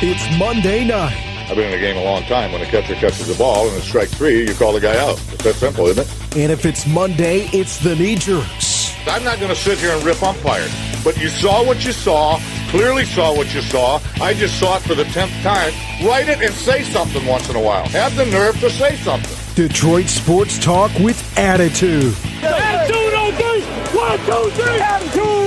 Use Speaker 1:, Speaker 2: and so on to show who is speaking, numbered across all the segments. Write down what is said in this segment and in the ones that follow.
Speaker 1: It's Monday night.
Speaker 2: I've been in the game a long time. When a catcher catches the ball and it's strike three, you call the guy out. It's that simple, isn't it?
Speaker 1: And if it's Monday, it's the knee jerks.
Speaker 2: I'm not going to sit here and rip umpires. But you saw what you saw, clearly saw what you saw. I just saw it for the 10th time. Write it and say something once in a while. Have the nerve to say something.
Speaker 1: Detroit sports talk with attitude.
Speaker 3: Attitude on three. 1, 2, 3. Attitude.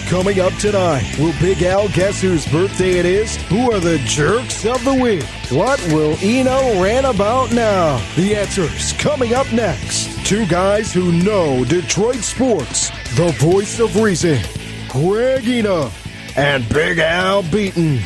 Speaker 1: Coming up tonight, will Big Al guess whose birthday it is? Who are the jerks of the week? What will Eno rant about now? The answers coming up next. Two guys who know Detroit sports. The voice of reason, Greg Eno and Big Al Beaton.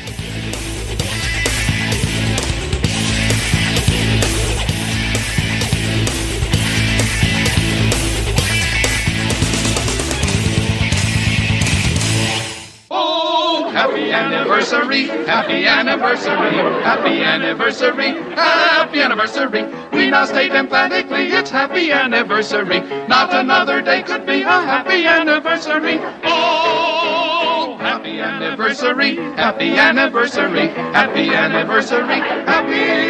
Speaker 4: Happy anniversary, happy anniversary, happy anniversary, happy anniversary. We now state emphatically it's happy anniversary. Not another day could be a happy anniversary. Oh, happy anniversary, happy anniversary, happy anniversary, happy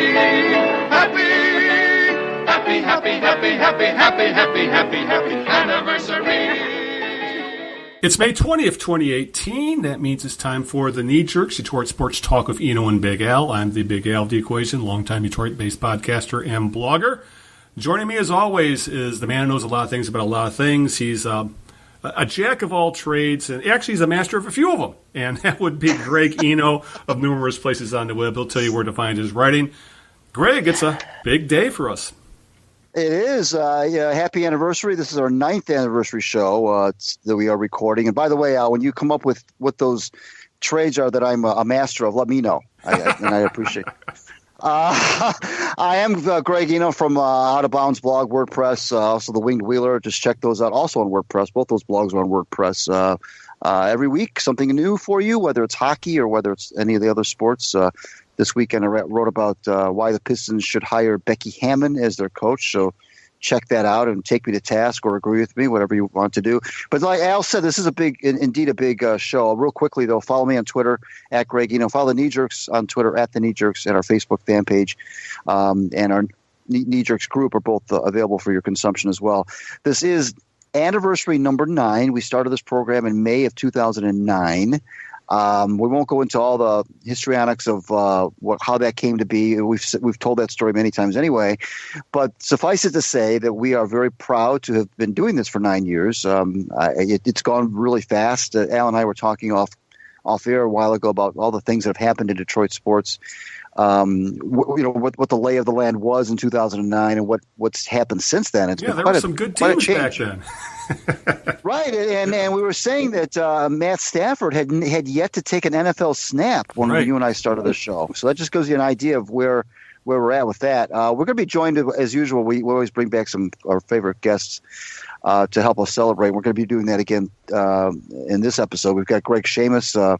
Speaker 4: anniversary.
Speaker 5: It's May 20th, 2018. That means it's time for the Knee Jerks, Detroit Sports Talk with Eno and Big Al. I'm the Big Al of the equation, longtime Detroit-based podcaster and blogger. Joining me, as always, is the man who knows a lot of things about a lot of things. He's a jack of all trades, and actually he's a master of a few of them. And that would be Greg Eno of numerous places on the web. He'll tell you where to find his writing. Greg, it's a big day for us.
Speaker 6: It is. Happy anniversary. This is our 9th anniversary show that we are recording. And by the way, Al, when you come up with what those trades are that I'm a master of, let me know. And I appreciate it. I am Greg Eno from Out of Bounds blog, WordPress, also the Winged Wheeler. Just check those out. Also on WordPress. Both those blogs are on WordPress. Every week, something new for you, whether it's hockey or whether it's any of the other sports. This weekend, I wrote about why the Pistons should hire Becky Hammon as their coach. So check that out and take me to task or agree with me, whatever you want to do. But like Al said, this is indeed a big show. Real quickly, though, follow me on Twitter at Greg Eno. Follow the Knee Jerks on Twitter at the Knee Jerks, and our Facebook fan page and our Knee Jerks group are both available for your consumption as well. This is anniversary number 9. We started this program in May of 2009. We won't go into all the histrionics of how that came to be. We've told that story many times anyway. But suffice it to say that we are very proud to have been doing this for 9 years. It's gone really fast. Al and I were talking off air a while ago about all the things that have happened in Detroit sports. What the lay of the land was in 2009 and what's happened since then. It's been
Speaker 5: there were some good teams back then.
Speaker 6: Right, and we were saying that Matt Stafford had yet to take an NFL snap when you and I started the show. So that just gives you an idea of where we're at with that. We're going to be joined, as usual, we always bring back some of our favorite guests to help us celebrate. We're going to be doing that again in this episode. We've got Greg Shamus,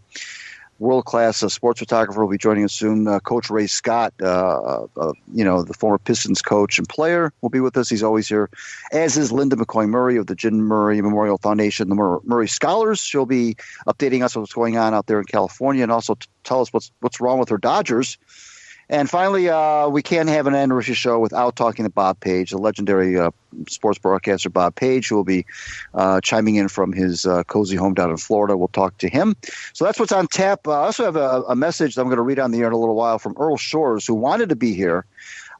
Speaker 6: world-class sports photographer, will be joining us soon. Coach Ray Scott, the former Pistons coach and player, will be with us. He's always here, as is Linda McCoy Murray of the Jim Murray Memorial Foundation, the Murray Scholars. She'll be updating us on what's going on out there in California and also tell us what's wrong with her Dodgers. And finally, we can't have an anniversary show without talking to Bob Page, the legendary sports broadcaster Bob Page, who will be chiming in from his cozy home down in Florida. We'll talk to him. So that's what's on tap. I also have a message that I'm going to read on the air in a little while from Earl Shores, who wanted to be here.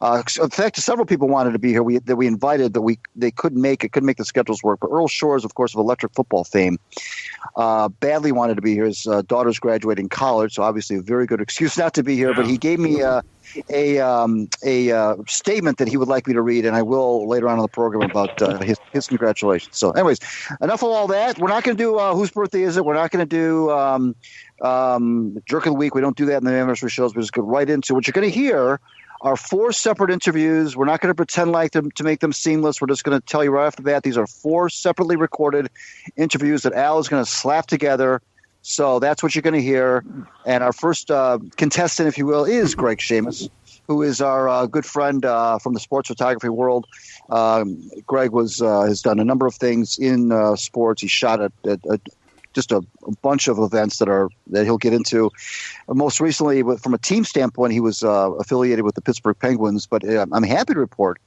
Speaker 6: In fact, several people wanted to be here that we invited, but they couldn't make it, couldn't make the schedules work. But Earl Shores, of course, of electric football fame, badly wanted to be here. His daughter's graduating college, so obviously a very good excuse not to be here. Yeah. But he gave me a statement that he would like me to read, and I will later on in the program about his congratulations. So anyways, enough of all that. We're not going to do whose birthday is it. We're not going to do Jerk of the Week. We don't do that in the anniversary shows. We're just going right into what you're going to hear are 4 separate interviews. We're not going to pretend to make them seamless. We're just going to tell you right off the bat, these are 4 separately recorded interviews that Al is going to slap together. So that's what you're going to hear. And our first contestant, if you will, is Greg Shamus, who is our good friend from the sports photography world. Greg has done a number of things in sports. He shot at just a bunch of events that he'll get into. Most recently, from a team standpoint, he was affiliated with the Pittsburgh Penguins. But I'm happy to report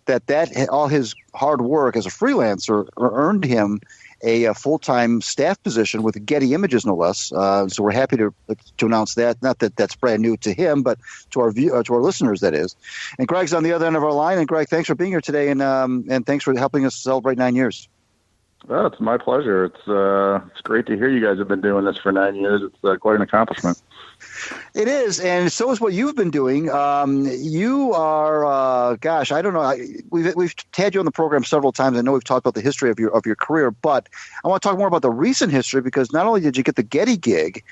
Speaker 6: that all his hard work as a freelancer earned him a full-time staff position with Getty Images, no less. So we're happy to announce that. Not that that's brand new to him, but to our to our listeners, that is. And Greg's on the other end of our line. And Greg, thanks for being here today, and thanks for helping us celebrate 9 years.
Speaker 7: Well, it's my pleasure. It's great to hear you guys have been doing this for 9 years. It's quite an accomplishment.
Speaker 6: It is, and so is what you've been doing. You are, I don't know. We've had you on the program several times. I know we've talked about the history of your career, but I want to talk more about the recent history, because not only did you get the Getty gig,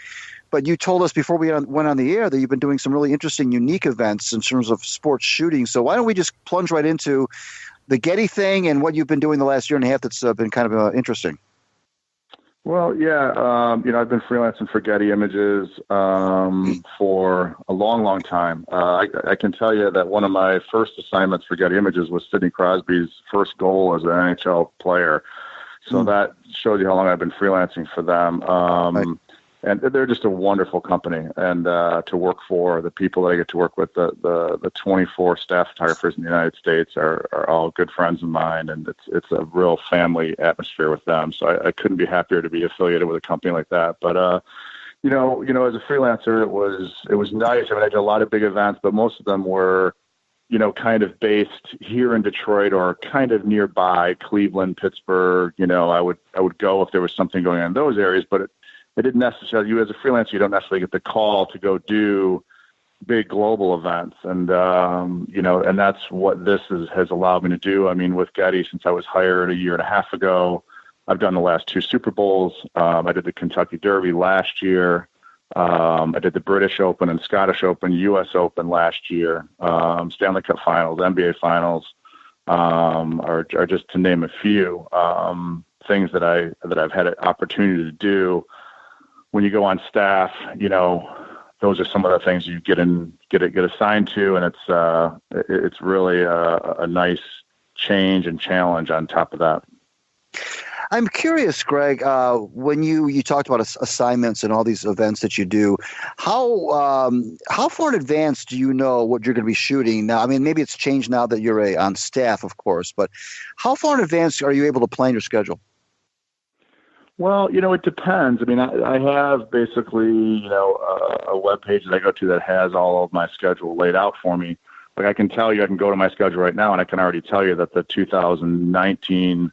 Speaker 6: but you told us before we went on the air that you've been doing some really interesting, unique events in terms of sports shooting. So why don't we just plunge right into the Getty thing and what you've been doing the last year and a half that's been kind of interesting?
Speaker 7: Well, yeah, I've been freelancing for Getty Images for a long, long time. I can tell you that one of my first assignments for Getty Images was Sidney Crosby's first goal as an NHL player. So that shows you how long I've been freelancing for them. Right. And they're just a wonderful company, and to work for. The people that I get to work with, the 24 staff photographers in the United States are all good friends of mine, and it's a real family atmosphere with them. So I couldn't be happier to be affiliated with a company like that. But as a freelancer, it was nice. I mean, I did a lot of big events, but most of them were kind of based here in Detroit or kind of nearby, Cleveland, Pittsburgh. I would go if there was something going on in those areas, but it didn't necessarily, you as a freelancer, you don't necessarily get the call to go do big global events. And, and that's what this has allowed me to do. I mean, with Getty, since I was hired a year and a half ago, I've done the last 2 Super Bowls. I did the Kentucky Derby last year. I did the British Open and Scottish Open, U.S. Open last year, Stanley Cup Finals, NBA Finals, are just to name a few things that I've had an opportunity to do. When you go on staff, those are some of the things you get assigned to, and it's really a nice change and challenge on top of that.
Speaker 6: I'm curious, Greg, when you talked about assignments and all these events that you do, how far in advance do you know what you're going to be shooting? Now, I mean, maybe it's changed now that you're on staff, of course, but how far in advance are you able to plan your schedule?
Speaker 7: Well, it depends. I mean, I have basically, a web page that I go to that has all of my schedule laid out for me. Like I can go to my schedule right now, and I can already tell you that the 2019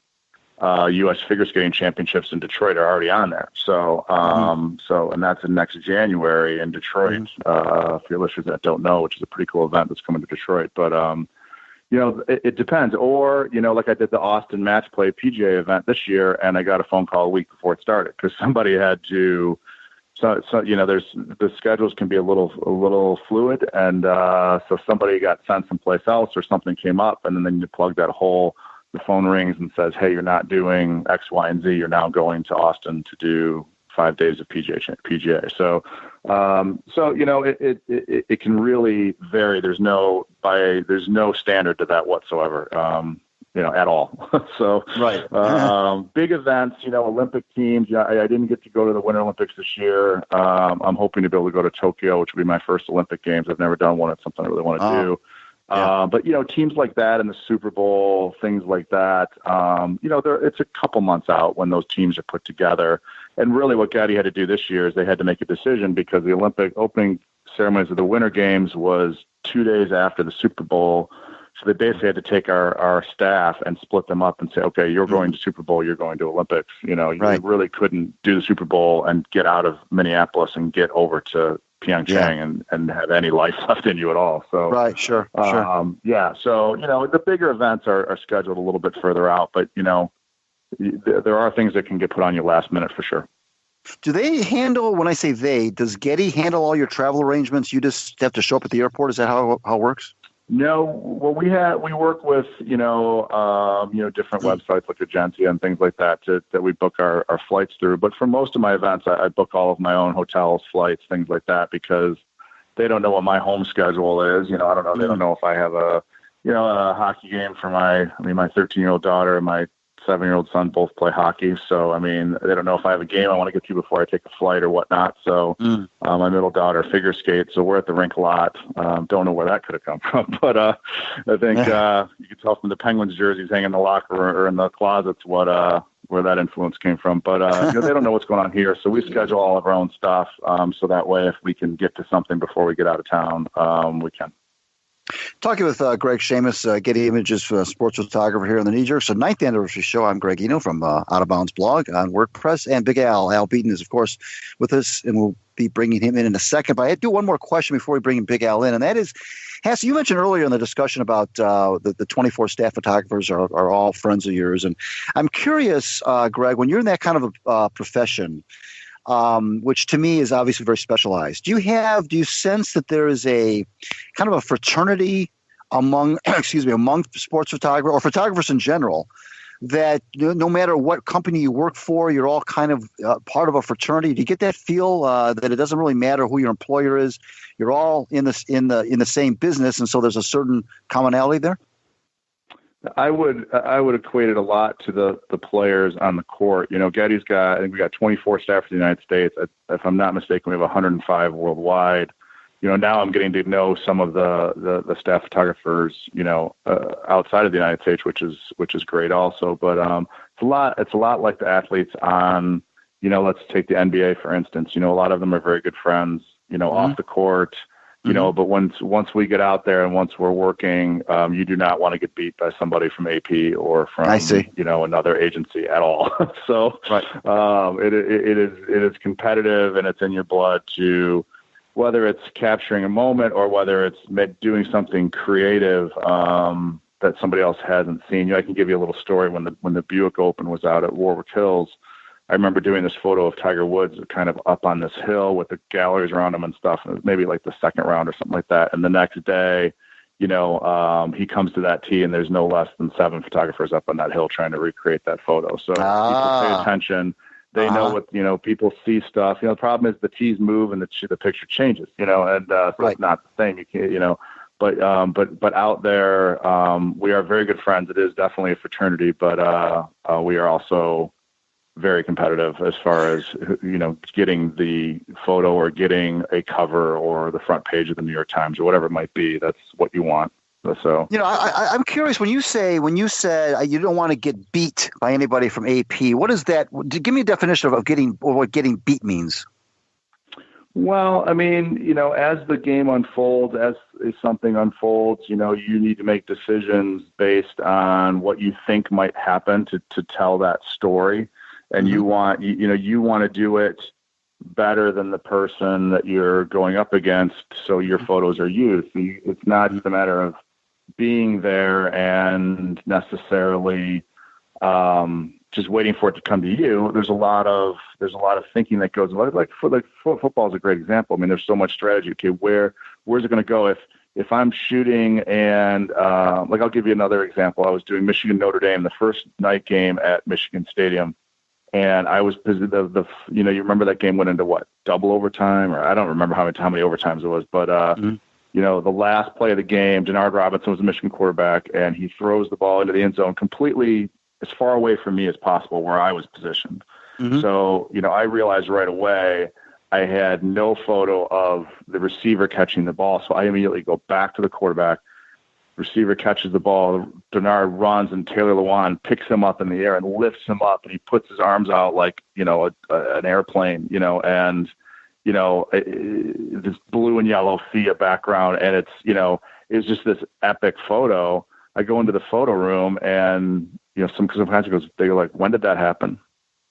Speaker 7: U.S. Figure Skating Championships in Detroit are already on there. So, and that's in next January in Detroit. For your listeners that don't know, which is a pretty cool event that's coming to Detroit. But it depends. Or, like I did the Austin Match Play PGA event this year, and I got a phone call a week before it started because somebody had to. So the schedules can be a little fluid, and so somebody got sent someplace else, or something came up, and then you plug that hole. The phone rings and says, "Hey, you're not doing X, Y, and Z. You're now going to Austin to do 5 days of PGA." So, it can really vary. There's no standard to that whatsoever, at all. So, right. Big events, Olympic teams. I didn't get to go to the Winter Olympics this year. I'm hoping to be able to go to Tokyo, which will be my first Olympic Games. I've never done one. It's something I really want to do. Yeah. But teams like that and the Super Bowl, things like that, it's a couple months out when those teams are put together. And really what Getty had to do this year is they had to make a decision because the Olympic opening ceremonies of the Winter Games was 2 days after the Super Bowl. So they basically had to take our staff and split them up and say, okay, you're going to Super Bowl, you're going to Olympics. You really couldn't do the Super Bowl and get out of Minneapolis and get over to Pyeongchang and have any life left in you at all. So
Speaker 6: right, sure.
Speaker 7: Yeah. So the bigger events are scheduled a little bit further out, but there are things that can get put on you last minute for sure.
Speaker 6: Do they handle? When I say they, does Getty handle all your travel arrangements? You just have to show up at the airport. Is that how it works?
Speaker 7: No. Well, we work with different websites like Agencia and things like that that we book our flights through. But for most of my events, I book all of my own hotels, flights, things like that, because they don't know what my home schedule is. I don't know. They don't know if I have a hockey game for my 13-year-old daughter, my 7-year-old son both play hockey. So, I mean, they don't know if I have a game I want to get to before I take a flight or whatnot. So my middle daughter figure skates. So we're at the rink a lot. Don't know where that could have come from. But I think you can tell from the Penguins jerseys hanging in the locker or in the closets where that influence came from. But they don't know what's going on here. So we schedule all of our own stuff. So that way, if we can get to something before we get out of town, we can.
Speaker 6: Talking with Greg Shamus, Getty Images sports photographer here on the Knee Jerks. So 9th anniversary show. I'm Greg Eno from Out of Bounds blog on WordPress. And Big Al Beaton is, of course, with us, and we'll be bringing him in a second. But I do one more question before we bring Big Al in, and that is, Hass, you mentioned earlier in the discussion about the 24 staff photographers are all friends of yours. And I'm curious, Greg, when you're in that kind of a profession, which to me is obviously very specialized. Do you sense that there is a kind of a fraternity among sports photographers or photographers in general, that no matter what company you work for, you're all kind of part of a fraternity? Do you get that feel that it doesn't really matter who your employer is? You're all in the same business, and so there's a certain commonality there?
Speaker 7: I would equate it a lot to the players on the court. Getty's I think we got 24 staff in the United States. If I'm not mistaken, we have 105 worldwide. Now I'm getting to know some of the staff photographers, outside of the United States, which is great also. But it's a lot like the athletes on, let's take the NBA, for instance. A lot of them are very good friends, off the court. But once we get out there and once we're working, you do not want to get beat by somebody from AP or from, another agency at all. So
Speaker 6: right.
Speaker 7: It is competitive, and it's in your blood to, whether it's capturing a moment or whether it's doing something creative that somebody else hasn't seen. I can give you a little story. When the Buick Open was out at Warwick Hills, I remember doing this photo of Tiger Woods kind of up on this hill with the galleries around him and stuff. And it was maybe like the second round or something like that. And the next day, he comes to that tee and there's no less than 7 photographers up on that hill trying to recreate that photo. So people pay attention. They know what, people see stuff. The problem is the tees move and the picture changes, and so right. It's not the same. You can't, but out there, we are very good friends. It is definitely a fraternity, but we are also very competitive as far as, getting the photo or getting a cover or the front page of the New York Times or whatever it might be. That's what you want. So,
Speaker 6: I'm curious, when you said you don't want to get beat by anybody from AP, what is that? Give me a definition of what getting beat means.
Speaker 7: Well, I mean, as the game unfolds, as something unfolds, you need to make decisions based on what you think might happen to tell that story. And you want to do it better than the person that you're going up against, so your photos are used. It's not just a matter of being there and necessarily just waiting for it to come to you. There's a lot of thinking that goes like football is a great example. I mean, there's so much strategy. Okay, where's it going to go? If I'm shooting and I'll give you another example. I was doing Michigan Notre Dame, the first night game at Michigan Stadium. And I was busy. You remember that game went into what, double overtime, or I don't remember how many overtimes it was. But the last play of the game, Denard Robinson was the Michigan quarterback, and he throws the ball into the end zone completely as far away from me as possible, where I was positioned. Mm-hmm. So I realized right away I had no photo of the receiver catching the ball, so I immediately go back to the quarterback. Receiver catches the ball, Denard runs, and Taylor Lewan picks him up in the air and lifts him up, and he puts his arms out like, an airplane, and, this blue and yellow Fia background. And it's just this epic photo. I go into the photo room and, some guys they're like, when did that happen?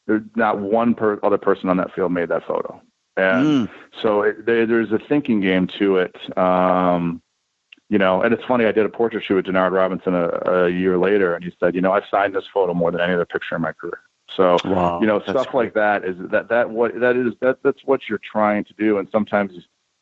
Speaker 7: There's not one other person on that field made that photo. And so there's a thinking game to it. And it's funny, I did a portrait shoot with Denard Robinson a year later, and he said, I've signed this photo more than any other picture in my career. So,
Speaker 6: wow,
Speaker 7: stuff like that is that's what you're trying to do. And sometimes,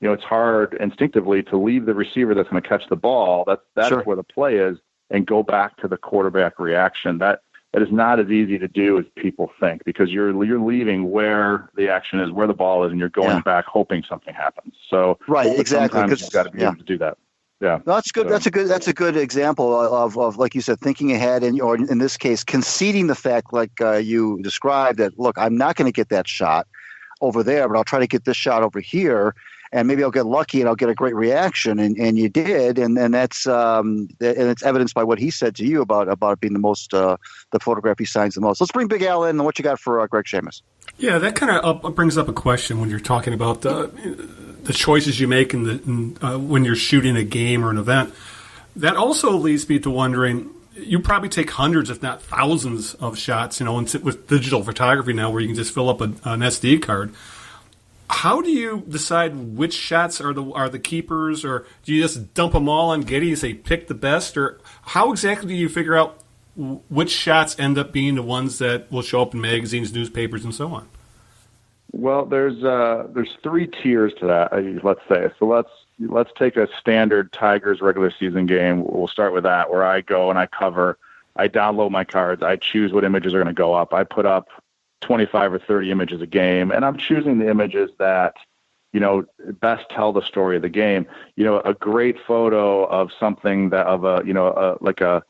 Speaker 7: it's hard instinctively to leave the receiver that's going to catch the ball. That's sure. Where the play is, and go back to the quarterback reaction. That is not as easy to do as people think, because you're leaving where the action is, where the ball is, and you're going back hoping something happens. So
Speaker 6: right, exactly.
Speaker 7: Sometimes you've got to be able to do that. Yeah,
Speaker 6: No, that's good.
Speaker 7: So,
Speaker 6: That's a good example of like you said, thinking ahead, and or in this case, conceding the fact, like you described, that look, I'm not going to get that shot over there, but I'll try to get this shot over here, and maybe I'll get lucky and I'll get a great reaction, and you did, and that's and it's evidenced by what he said to you about it being the photograph he signs the most. Let's bring Big Al in, and what you got for Greg Shamus?
Speaker 5: Yeah, that kind of brings up a question when you're talking about the choices you make when you're shooting a game or an event. That also leads me to wondering, you probably take hundreds, if not thousands, of shots, and with digital photography now where you can just fill up an SD card. How do you decide which shots are the keepers, or do you just dump them all on Getty and say pick the best, or how exactly do you figure out which shots end up being the ones that will show up in magazines, newspapers, and so on?
Speaker 7: Well, there's 3 tiers to that, let's say. So let's take a standard Tigers regular season game. We'll start with that, where I go and I download my cards, I choose what images are going to go up. I put up 25 or 30 images a game, and I'm choosing the images that, best tell the story of the game. A great photo of something that like a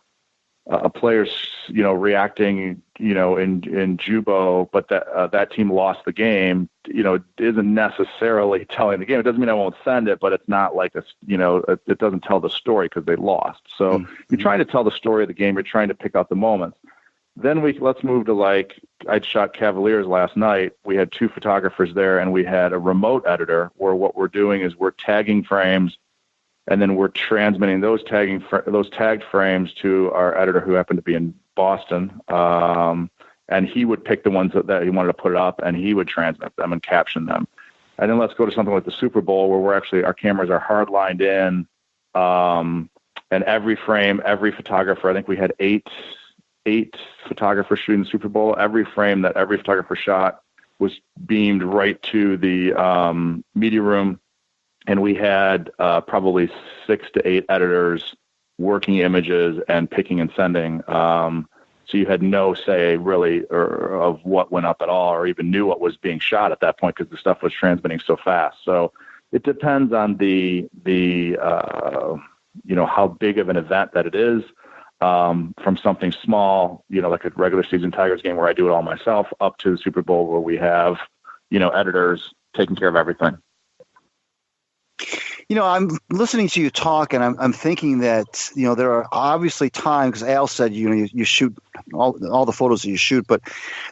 Speaker 7: player's, reacting, in jubo, but that team lost the game, isn't necessarily telling the game. It doesn't mean I won't send it, but it's not like it doesn't tell the story because they lost. So you're trying to tell the story of the game. You're trying to pick out the moments. Then let's move to I'd shot Cavaliers last night. We had 2 photographers there, and we had a remote editor where what we're doing is we're tagging frames, and then we're transmitting those tagged frames to our editor, who happened to be in Boston. And he would pick the ones that he wanted to put up, and he would transmit them and caption them. And then let's go to something like the Super Bowl, where our cameras are hard lined in, and every frame, every photographer, I think we had eight photographers shooting the Super Bowl. Every frame that every photographer shot was beamed right to the media room, and we had probably 6 to 8 editors working images and picking and sending. So you had no say really of what went up at all, or even knew what was being shot at that point, because the stuff was transmitting so fast. So it depends on the how big of an event that it is. From something small, like a regular season Tigers game where I do it all myself, up to the Super Bowl where we have, editors taking care of everything.
Speaker 6: I'm listening to you talk, and I'm thinking that, there are obviously times, because Al said, you shoot all the photos that you shoot, but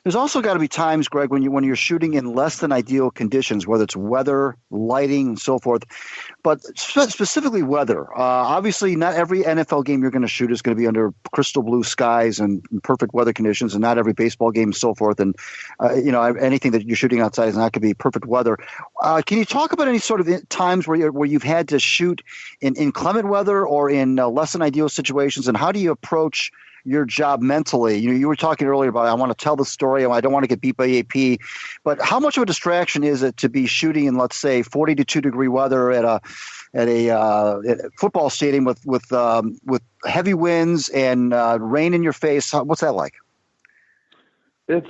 Speaker 6: there's also got to be times, Greg, when you're shooting in less than ideal conditions, whether it's weather, lighting, and so forth. But specifically weather. Obviously, not every NFL game you're going to shoot is going to be under crystal blue skies and perfect weather conditions, and not every baseball game and so forth. And anything that you're shooting outside is not going to be perfect weather. Can you talk about any sort of times where you've had to shoot in inclement weather or in less than ideal situations, and how do you approach your job mentally? You were talking earlier about, I want to tell the story, I don't want to get beat by AP, but how much of a distraction is it to be shooting in, let's say, 42 degree weather at a football stadium with heavy winds and rain in your face? What's that like?
Speaker 7: It's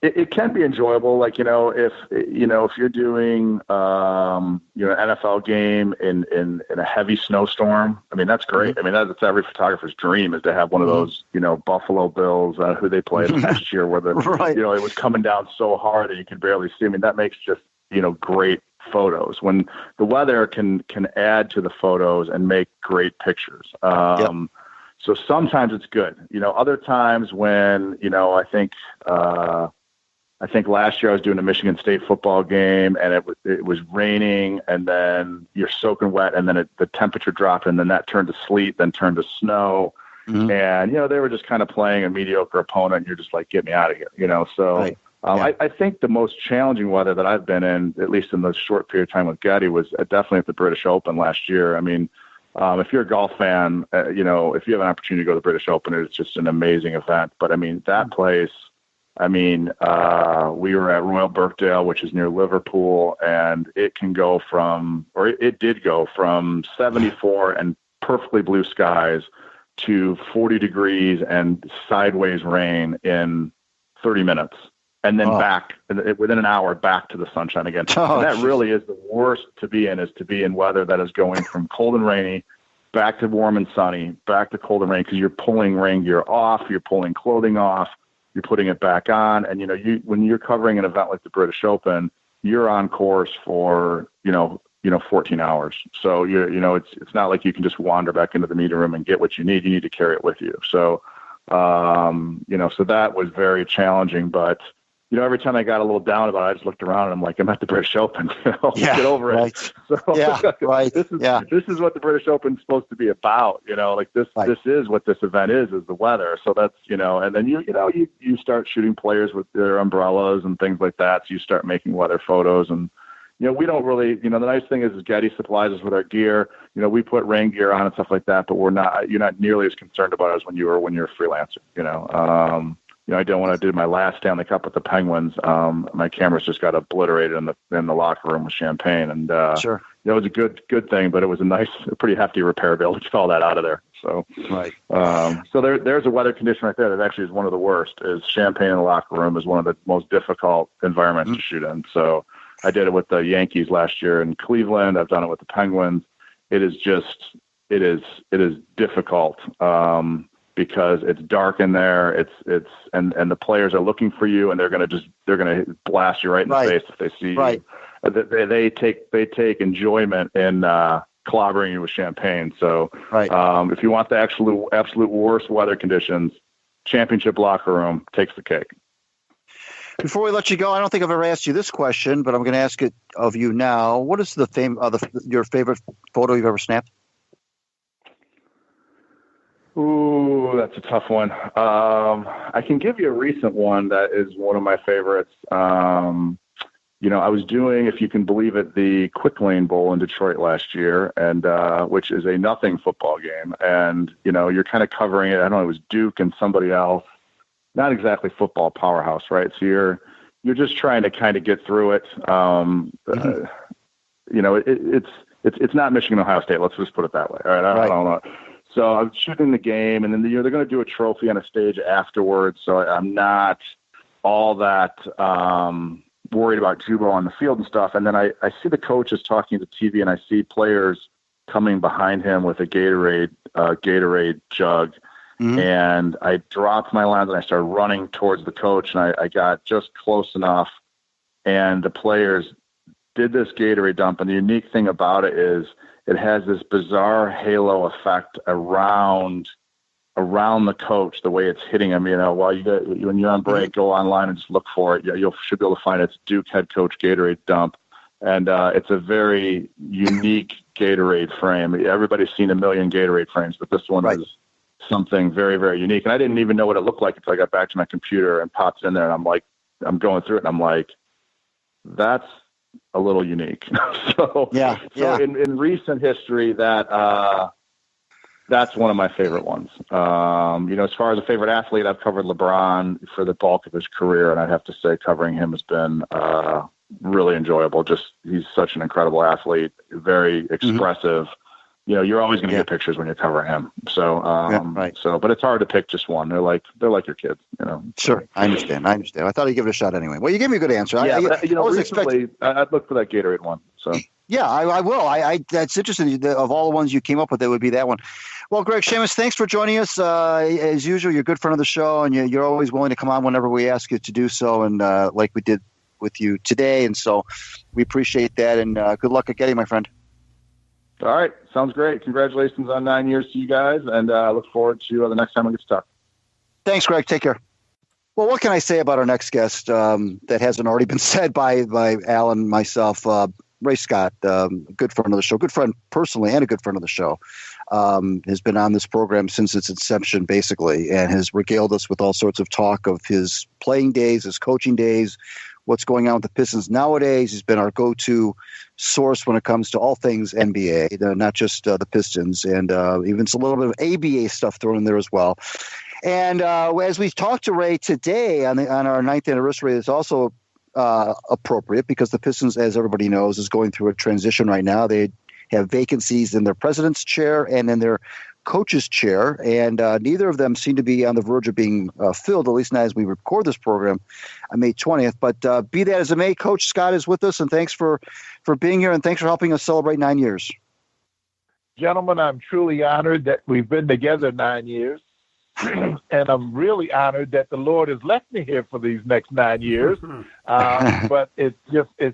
Speaker 7: it can be enjoyable. If you're doing an NFL game in a heavy snowstorm, that's great. That's every photographer's dream, is to have one of those, Buffalo Bills, who they played last year, where
Speaker 6: right.
Speaker 7: It was coming down so hard that you could barely see. That makes just, great photos. When the weather can add to the photos and make great pictures.
Speaker 6: Yep.
Speaker 7: So sometimes it's good. Other times when, I think last year I was doing a Michigan State football game, and it was raining, and then you're soaking wet, and then the temperature dropped, and then that turned to sleet, then turned to snow. Mm-hmm. And, they were just kind of playing a mediocre opponent, and you're just like, get me out of here, So
Speaker 6: right.
Speaker 7: I think the most challenging weather that I've been in, at least in the short period of time with Getty, was definitely at the British Open last year. If you're a golf fan, if you have an opportunity to go to the British Open, it's just an amazing event. But, that place, we were at Royal Birkdale, which is near Liverpool, and it did go from 74 and perfectly blue skies to 40 degrees and sideways rain in 30 minutes. and then back within an hour back to the sunshine again. And that really is the worst to be in, is to be in weather that is going from cold and rainy back to warm and sunny, back to cold and rainy, because you're pulling rain gear off, you're pulling clothing off, you're putting it back on. And, when you're covering an event like the British Open, you're on course for, 14 hours. So it's not like you can just wander back into the meeting room and get what you need. You need to carry it with you. So, so that was very challenging, but every time I got a little down about it, I just looked around and I'm like, I'm at the British Open. Get over it. So this is what the British Open is supposed to be about. This is what this event is the weather. So that's, and then you start shooting players with their umbrellas and things like that. So you start making weather photos, and we don't really, the nice thing is Getty supplies us with our gear. We put rain gear on and stuff like that, but you're not nearly as concerned about us when you're a freelancer, I don't want to do my last Stanley Cup with the Penguins. My cameras just got obliterated in the locker room with champagne, and it was a good thing, but it was a pretty hefty repair bill to get all that out of there. So, so there's a weather condition right there that actually is one of the worst. Is champagne in the locker room is one of the most difficult environments to shoot in. So I did it with the Yankees last year in Cleveland. I've done it with the Penguins. It is difficult. Because it's dark in there, and the players are looking for you, and they're gonna blast you right in the face if they see you. They take enjoyment in clobbering you with champagne. So if you want the absolute worst weather conditions, championship locker room takes the cake.
Speaker 6: Before we let you go, I don't think I've ever asked you this question, but I'm going to ask it of you now. What is your favorite photo you've ever snapped?
Speaker 7: Ooh, that's a tough one. I can give you a recent one that is one of my favorites. I was doing, if you can believe it, the Quick Lane Bowl in Detroit last year, and which is a nothing football game. And, you're kind of covering it. I don't know, it was Duke and somebody else. Not exactly football powerhouse, right? So you're just trying to kind of get through it. It's not Michigan, Ohio State. Let's just put it that way. All right. I don't know. So I'm shooting the game, and then they're going to do a trophy on a stage afterwards. So I'm not all that worried about Jubo on the field and stuff. And then I see the coaches talking to TV, and I see players coming behind him with a Gatorade jug. And I dropped my lens, and I started running towards the coach, and I got just close enough. And the players did this Gatorade dump, and the unique thing about it is it has this bizarre halo effect around the coach, the way it's hitting him. When you're on break, go online and just look for it. You should be able to find it's Duke head coach Gatorade dump, and it's a very unique Gatorade frame. Everybody's seen a million Gatorade frames, but this one is something very, very unique. And I didn't even know what it looked like until I got back to my computer and popped in there, and I'm going through it, and I'm like, that's a little unique. So in recent history, that's one of my favorite ones. As far as a favorite athlete, I've covered LeBron for the bulk of his career, and I'd have to say covering him has been really enjoyable. He's such an incredible athlete, very expressive. You're always going to get pictures when you're covering him. So, but it's hard to pick just one. They're like your kids,
Speaker 6: Sure. I understand. I thought I'd give it a shot anyway. Well, you gave me a good answer.
Speaker 7: Yeah, I'd look for that Gatorade one. So
Speaker 6: yeah, I will. That's interesting. Of all the ones you came up with, it would be that one. Well, Greg Shamus, thanks for joining us. As usual, you're a good friend of the show, and you're always willing to come on whenever we ask you to do so. And like we did with you today. And so we appreciate that. And good luck at Getty, my friend.
Speaker 7: All right. Sounds great. Congratulations on 9 years to you guys, and I look forward to the next time we get to talk.
Speaker 6: Thanks, Greg. Take care. Well, what can I say about our next guest that hasn't already been said by Al and myself? Ray Scott, good friend of the show, good friend personally and a good friend of the show, has been on this program since its inception, basically, and has regaled us with all sorts of talk of his playing days, his coaching days, what's going on with the Pistons nowadays. He's been our go-to source when it comes to all things NBA, not just the Pistons, and even a little bit of ABA stuff thrown in there as well. And as we talked to Ray today on our 9th anniversary, it's also appropriate because the Pistons, as everybody knows, is going through a transition right now. They have vacancies in their president's chair and in their coach's chair, and neither of them seem to be on the verge of being filled, at least not as we record this program on May 20th. But be that as it may, Coach Scott is with us, and thanks for being here, and thanks for helping us celebrate 9 years.
Speaker 8: Gentlemen, I'm truly honored that we've been together 9 years, and I'm really honored that the Lord has left me here for these next 9 years. But it's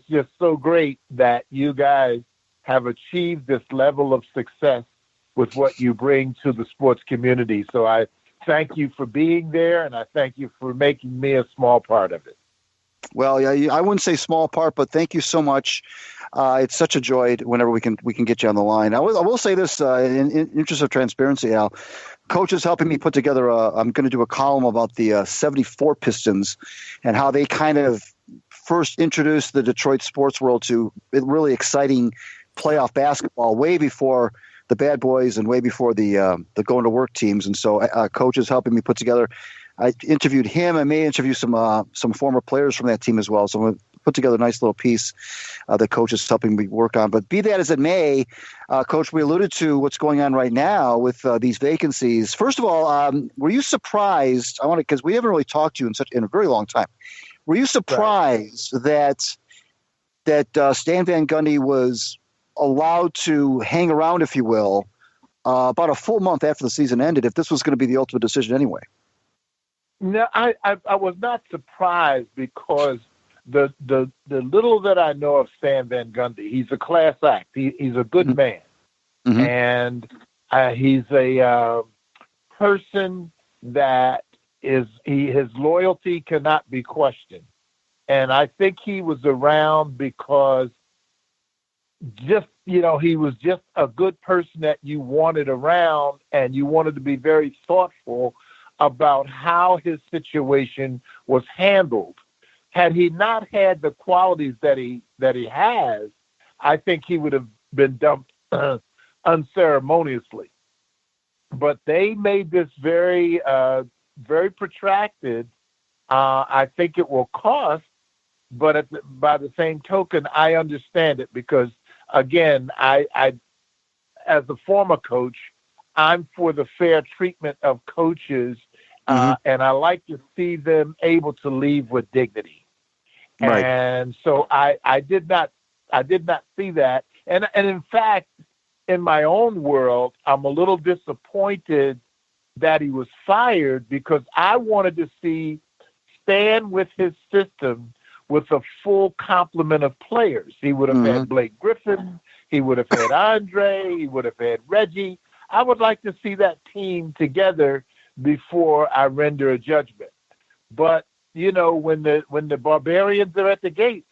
Speaker 8: just so great that you guys have achieved this level of success with what you bring to the sports community. So I thank you for being there, and I thank you for making me a small part of it.
Speaker 6: Well, yeah, I wouldn't say small part, but thank you so much. It's such a joy whenever we can get you on the line. I will say this in interest of transparency, Al. Coach is helping me put together I'm going to do a column about the 74 Pistons and how they kind of first introduced the Detroit sports world to really exciting playoff basketball way before the bad boys and way before the going to work teams. And so Coach is helping me put together. I interviewed him. I may interview some former players from that team as well. So I'm going to put together a nice little piece that Coach is helping me work on. But be that as it may, Coach, we alluded to what's going on right now with these vacancies. First of all, were you surprised? Because we haven't really talked to you in a very long time. Were you surprised that Stan Van Gundy was allowed to hang around, if you will, about a full month after the season ended, if this was going to be the ultimate decision anyway?
Speaker 8: No, I was not surprised because the little that I know of Stan Van Gundy, he's a class act. He's a good man, and he's a person that his loyalty cannot be questioned. And I think he was around because he was just a good person that you wanted around, and you wanted to be very thoughtful about how his situation was handled. Had he not had the qualities that he has, I think he would have been dumped unceremoniously. But they made this very, very protracted. I think it will cost, but by the same token, I understand it because, again, I as a former coach, I'm for the fair treatment of coaches, and I like to see them able to leave with dignity. Right. And so I did not see that. And in fact, in my own world, I'm a little disappointed that he was fired because I wanted to see Stan with his system with a full complement of players. He would have had Blake Griffin. He would have had Andre. He would have had Reggie. I would like to see that team together before I render a judgment. But, when the barbarians are at the gate,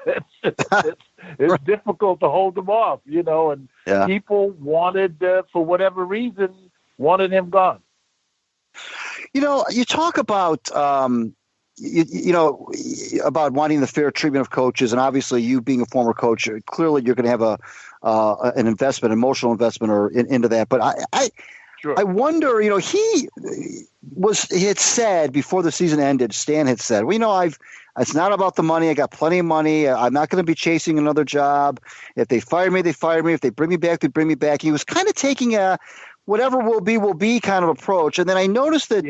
Speaker 8: it's difficult to hold them off, and people wanted, for whatever reason, wanted him gone.
Speaker 6: You talk about, about wanting the fair treatment of coaches, and obviously you being a former coach, clearly you're going to have an investment, emotional investment, into that. But I wonder, he had said before the season ended, Stan had said, it's not about the money. I got plenty of money. I'm not going to be chasing another job. If they fire me, they fire me. If they bring me back, they bring me back. He was kind of taking a whatever will be kind of approach. And then I noticed that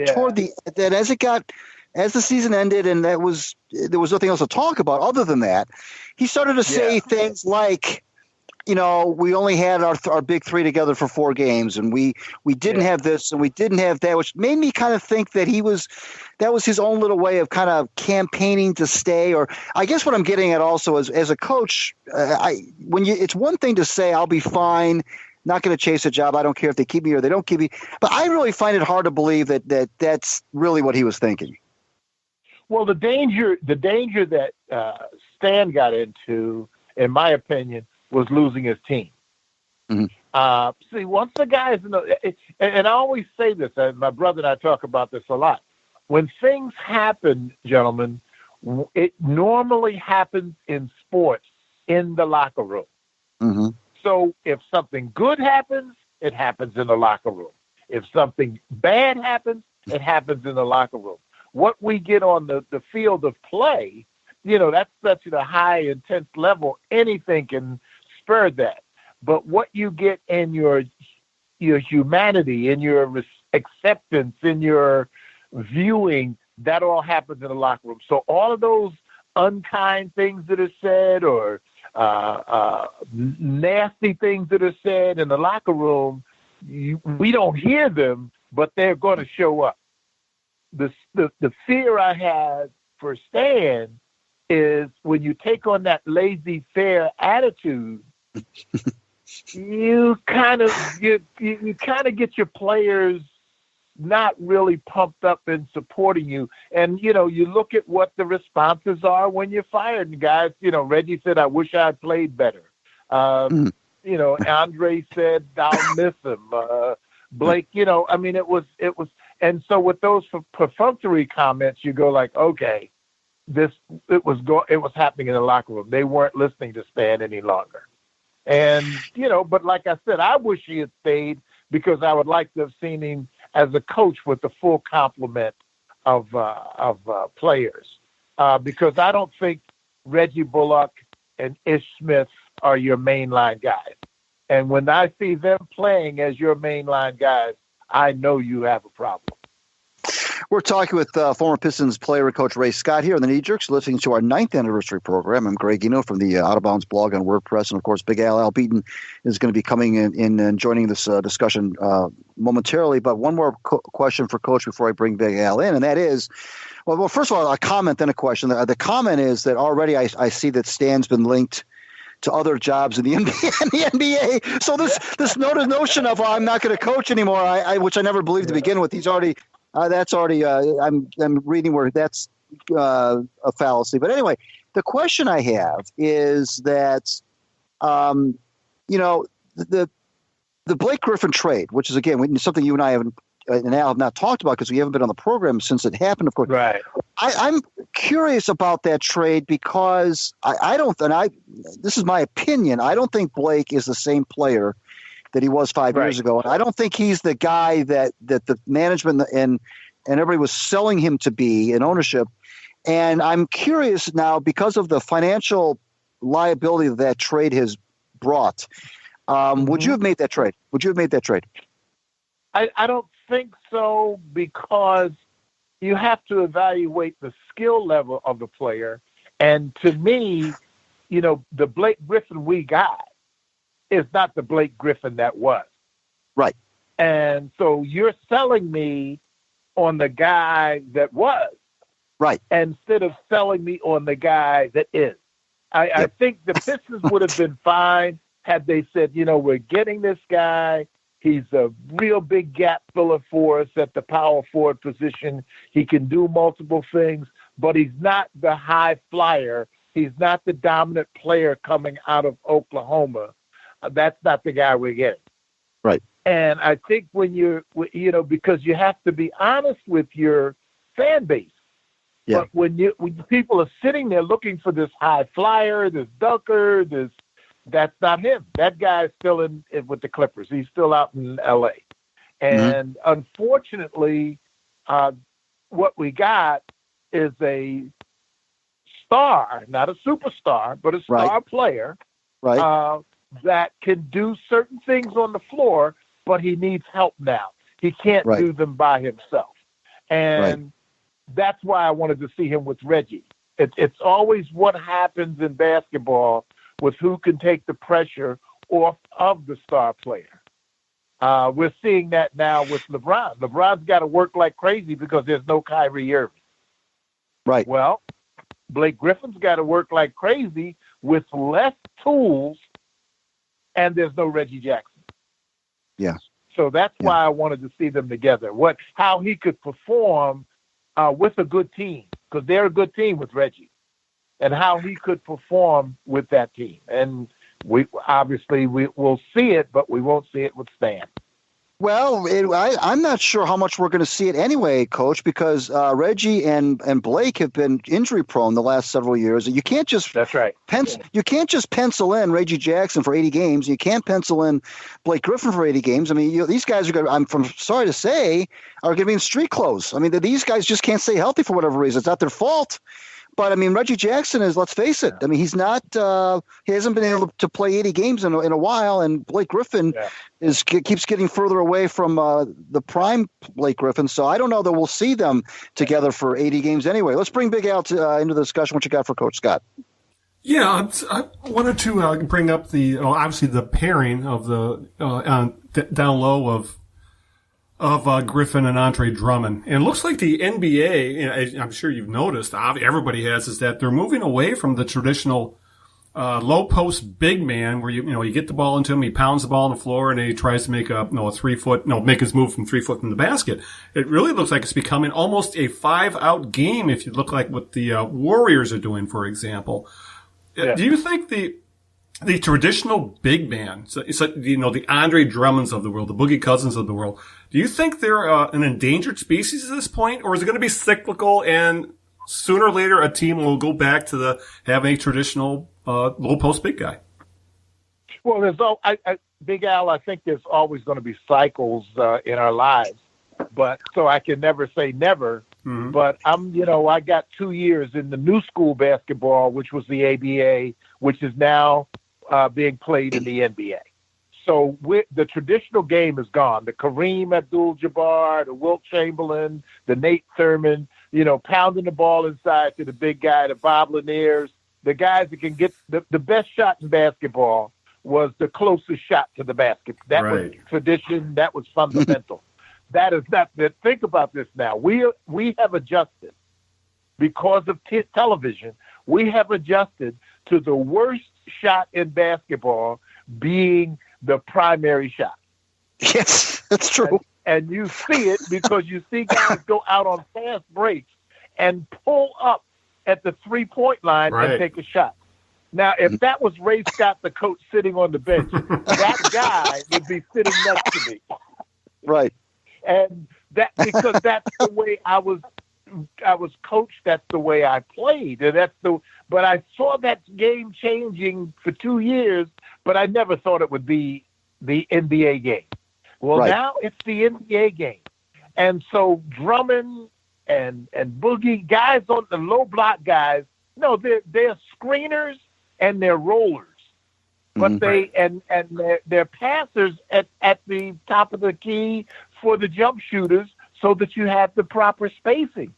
Speaker 6: as the season ended and there was nothing else to talk about other than that, he started to say things like, we only had our big three together for 4 games, and we didn't have this and we didn't have that, which made me kind of think that that was his own little way of kind of campaigning to stay. Or I guess what I'm getting at also is, as a coach, it's one thing to say, I'll be fine, not going to chase a job. I don't care if they keep me or they don't keep me. But I really find it hard to believe that that's really what he was thinking.
Speaker 8: Well, the danger that Stan got into, in my opinion, was losing his team. See, once the guys, and I always say this, and my brother and I talk about this a lot. When things happen, gentlemen, it normally happens in sports in the locker room. So if something good happens, it happens in the locker room. If something bad happens, it happens in the locker room. What we get on the field of play, that's such a high, intense level, anything can spur that. But what you get in your your humanity, in your acceptance, in your viewing, that all happens in the locker room. So all of those unkind things that are said or nasty things that are said in the locker room, we don't hear them, but they're going to show up. The fear I have for Stan is when you take on that laissez-faire attitude, you kind of get your players not really pumped up and supporting you. And, you look at what the responses are when you're fired. And guys, Reggie said, I wish I had played better. Andre said, I'll miss him. Blake, it was. And so with those perfunctory comments, you go like, okay, it was happening in the locker room. They weren't listening to Stan any longer. And, but like I said, I wish he had stayed because I would like to have seen him as a coach with the full complement of players. Because I don't think Reggie Bullock and Ish Smith are your mainline guys. And when I see them playing as your mainline guys, I know you have a problem.
Speaker 6: We're talking with former Pistons player and coach Ray Scott here on the Knee Jerks, listening to our 9th anniversary program. I'm Greg Eno from the Out of Bounds blog on WordPress. And, of course, Big Al Beaton is going to be coming in and joining this discussion momentarily. But one more question for Coach before I bring Big Al in, and that is, well, first of all, a comment, then a question. The comment is that already I see that Stan's been linked to other jobs in the NBA. So this notion of I'm not going to coach anymore, which I never believed to begin with, he's already – that's already I'm reading where that's a fallacy. But anyway, the question I have is that, the Blake Griffin trade, which is, again, something you and I haven't and Al have not talked about because we haven't been on the program since it happened, of course.
Speaker 8: Right.
Speaker 6: I'm curious about that trade because this is my opinion, I don't think Blake is the same player that he was 5 years ago. And I don't think he's the guy that the management and everybody was selling him to be in ownership. And I'm curious now, because of the financial liability that trade has brought, would you have made that trade?
Speaker 8: I don't think so, because you have to evaluate the skill level of the player. And to me, the Blake Griffin we got is not the Blake Griffin that was.
Speaker 6: Right.
Speaker 8: And so you're selling me on the guy that was.
Speaker 6: Right.
Speaker 8: Instead of selling me on the guy that is. I think the Pistons would have been fine had they said, we're getting this guy. He's a real big gap filler for us at the power forward position. He can do multiple things, but he's not the high flyer. He's not the dominant player coming out of Oklahoma. That's not the guy we're getting.
Speaker 6: Right.
Speaker 8: And I think when because you have to be honest with your fan base.
Speaker 6: Yeah.
Speaker 8: But when people are sitting there looking for this high flyer, this dunker, that's not him. That guy is still in with the Clippers. He's still out in L.A. And unfortunately, what we got is a star, not a superstar, but a star player.
Speaker 6: Right.
Speaker 8: That can do certain things on the floor, but he needs help now. He can't do them by himself. And that's why I wanted to see him with Reggie. It's always what happens in basketball with who can take the pressure off of the star player. We're seeing that now with LeBron. LeBron's got to work like crazy because there's no Kyrie Irving.
Speaker 6: Right.
Speaker 8: Well, Blake Griffin's got to work like crazy with less tools, and there's no Reggie Jackson.
Speaker 6: Yeah.
Speaker 8: So that's why I wanted to see them together. How he could perform with a good team, because they're a good team with Reggie, and how he could perform with that team. And we'll see it, but we won't see it with Stan.
Speaker 6: Well, I'm not sure how much we're going to see it anyway, Coach, because Reggie and Blake have been injury prone the last several years. You can't just You can't just pencil in Reggie Jackson for 80 games. You can't pencil in Blake Griffin for 80 games. I mean, these guys are going to, sorry to say, are going to be in street clothes. I mean, these guys just can't stay healthy for whatever reason. It's not their fault. But I mean, Reggie Jackson is, let's face it. I mean, he's not, he hasn't been able to play 80 games in a while. And Blake Griffin keeps getting further away from the prime Blake Griffin. So I don't know that we'll see them together for 80 games anyway. Let's bring Big Al into the discussion. What you got for Coach Scott?
Speaker 5: Yeah, I wanted to bring up obviously the pairing of the down low of Griffin and Andre Drummond. And it looks like the NBA, I'm sure you've noticed, everybody has, is that they're moving away from the traditional low post big man where you get the ball into him, he pounds the ball on the floor, and then he tries to make make his move from 3 foot from the basket. It really looks like it's becoming almost a 5-out game if you look like what the Warriors are doing, for example. Yeah. Do you think the traditional big man, the Andre Drummonds of the world, the Boogie Cousins of the world, do you think they're an endangered species at this point, or is it going to be cyclical and sooner or later a team will go back to having a traditional low post big guy?
Speaker 8: Well, Big Al, I think there's always going to be cycles in our lives, but so I can never say never. Mm-hmm. But I got 2 years in the new school basketball, which was the ABA, which is now being played in the NBA. So the traditional game is gone. The Kareem Abdul-Jabbar, the Wilt Chamberlain, the Nate Thurman, pounding the ball inside to the big guy, the Bob Laniers, the guys that can get the best shot in basketball was the closest shot to the basket. That was tradition. That was fundamental. That is not that. Think about this now. We have adjusted because of television. We have adjusted to the worst shot in basketball being the primary shot.
Speaker 6: Yes, that's true.
Speaker 8: And you see it because you see guys go out on fast breaks and pull up at the 3-point line and take a shot. Now, if that was Ray Scott, the coach, sitting on the bench, that guy would be sitting next to me.
Speaker 6: Right.
Speaker 8: And because that's the way I was coached. That's the way I played. And but I saw that game changing for 2 years, but I never thought it would be the NBA game. Well, now it's the NBA game. And so Drummond and Boogie, guys on the low block guys, no, they're screeners and they're rollers. But they're passers at the top of the key for the jump shooters so that you have the proper spacing.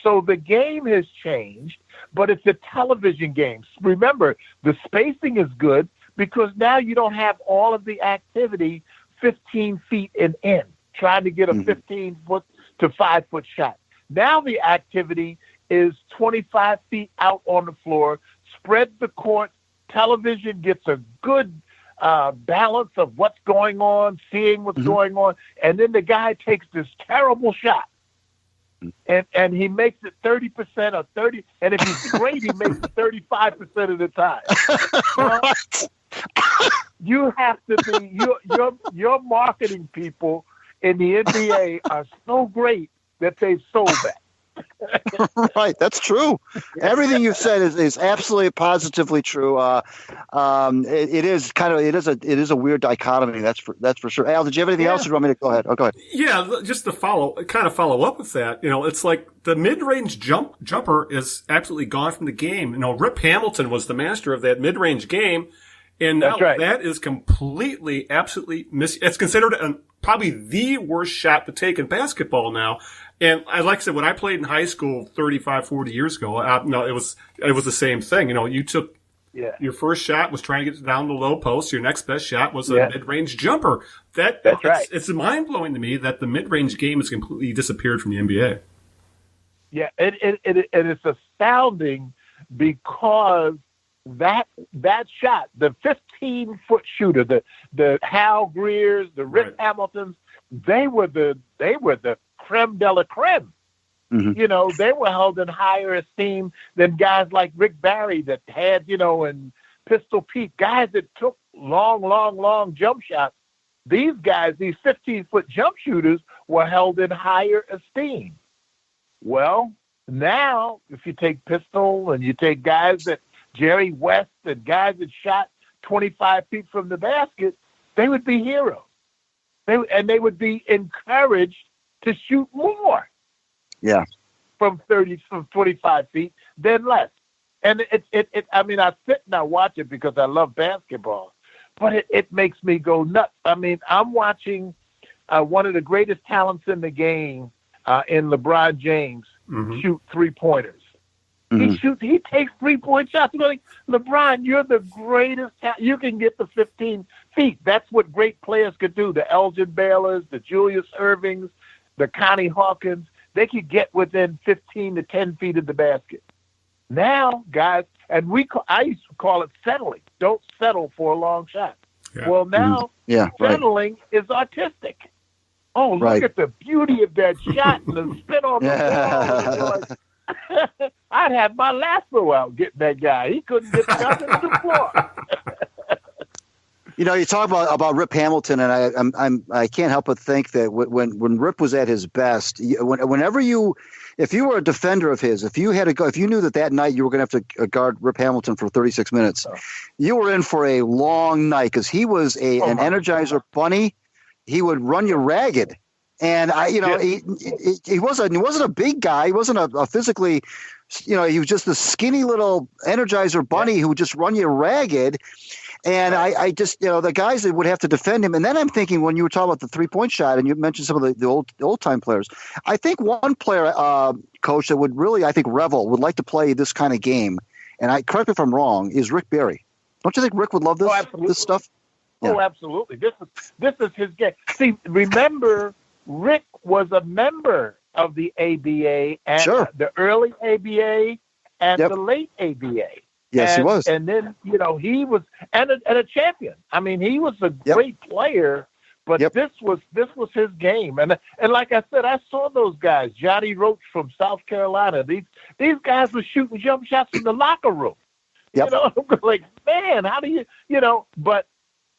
Speaker 8: So the game has changed, but it's a television game. Remember, the spacing is good because now you don't have all of the activity 15 feet and in, trying to get a 15-foot to 5-foot shot. Now the activity is 25 feet out on the floor, spread the court. Television gets a good balance of what's going on, seeing what's going on, and then the guy takes this terrible shot, and he makes it 30% or 30, and if he's great, he makes it 35% of the time. You have to be your marketing people in the NBA are so great that they've sold that.
Speaker 6: Right, that's true. Everything you've said is absolutely positively true. It is a weird dichotomy. That's for sure. Al, did you have anything else? Or do you want me to go ahead? Oh, go ahead.
Speaker 5: Yeah, just to follow up with that. It's like the mid-range jumper is absolutely gone from the game. Rip Hamilton was the master of that mid-range game, and now that is completely, absolutely it's considered probably the worst shot to take in basketball now. And like I said, when I played in high school 35, 40 years ago, it was the same thing. You took your first shot was trying to get down the low post. Your next best shot was a mid-range jumper. That's right. It's mind-blowing to me that the mid-range game has completely disappeared from the NBA.
Speaker 8: Yeah, and it's astounding because that shot, the 15-foot shooter, the Hal Greers, the Rick Hamiltons, they were the creme de la creme. Mm-hmm. They were held in higher esteem than guys like Rick Barry that had, and Pistol Pete, guys that took long jump shots. These guys, these 15-foot jump shooters, were held in higher esteem. Well, now if you take Pistol and you take guys that Jerry West and guys that shot 25 feet from the basket, they would be heroes. They would be encouraged to shoot more.
Speaker 6: Yeah.
Speaker 8: from 25 feet than less. And I mean, I sit and I watch it because I love basketball, but it makes me go nuts. I mean, I'm watching one of the greatest talents in the game in LeBron James shoot 3-pointers. He takes 3-point shots. I'm like, LeBron, you're the greatest. You can get the 15 feet. That's what great players could do. The Elgin Baylors, the Julius Irvings, the Connie Hawkins, they could get within 15 to 10 feet of the basket. Now, guys, and I used to call it settling. Don't settle for a long shot. Yeah. Well, now settling is artistic. Oh, look at the beauty of that shot and the spin on the ball. I'd have my lasso out getting that guy. He couldn't get nothing to the floor.
Speaker 6: You know, you talk about Rip Hamilton, and I can't help but think that when Rip was at his best, if you were a defender of his, if you knew that night you were going to have to guard Rip Hamilton for 36 minutes, you were in for a long night because he was an Energizer bunny. He would run you ragged. And he wasn't a big guy. He wasn't a physically, he was just a skinny little Energizer bunny who would just run you ragged. And I just, the guys that would have to defend him. And then I'm thinking when you were talking about the 3-point shot and you mentioned some of the old time players, I think one player, coach, that would really, I think Revel would like to play this kind of game. And correct me if I'm wrong, is Rick Barry. Don't you think Rick would love this stuff? Yeah.
Speaker 8: Oh, absolutely. This is his game. See, remember, Rick was a member of the ABA and the early ABA and the late ABA.
Speaker 6: Yes, he was.
Speaker 8: And then, he was and a champion. I mean, he was a great player, but this was his game. And like I said, I saw those guys, Johnny Roach from South Carolina. These guys were shooting jump shots in the locker room. Yep. I'm like, man, how do you, but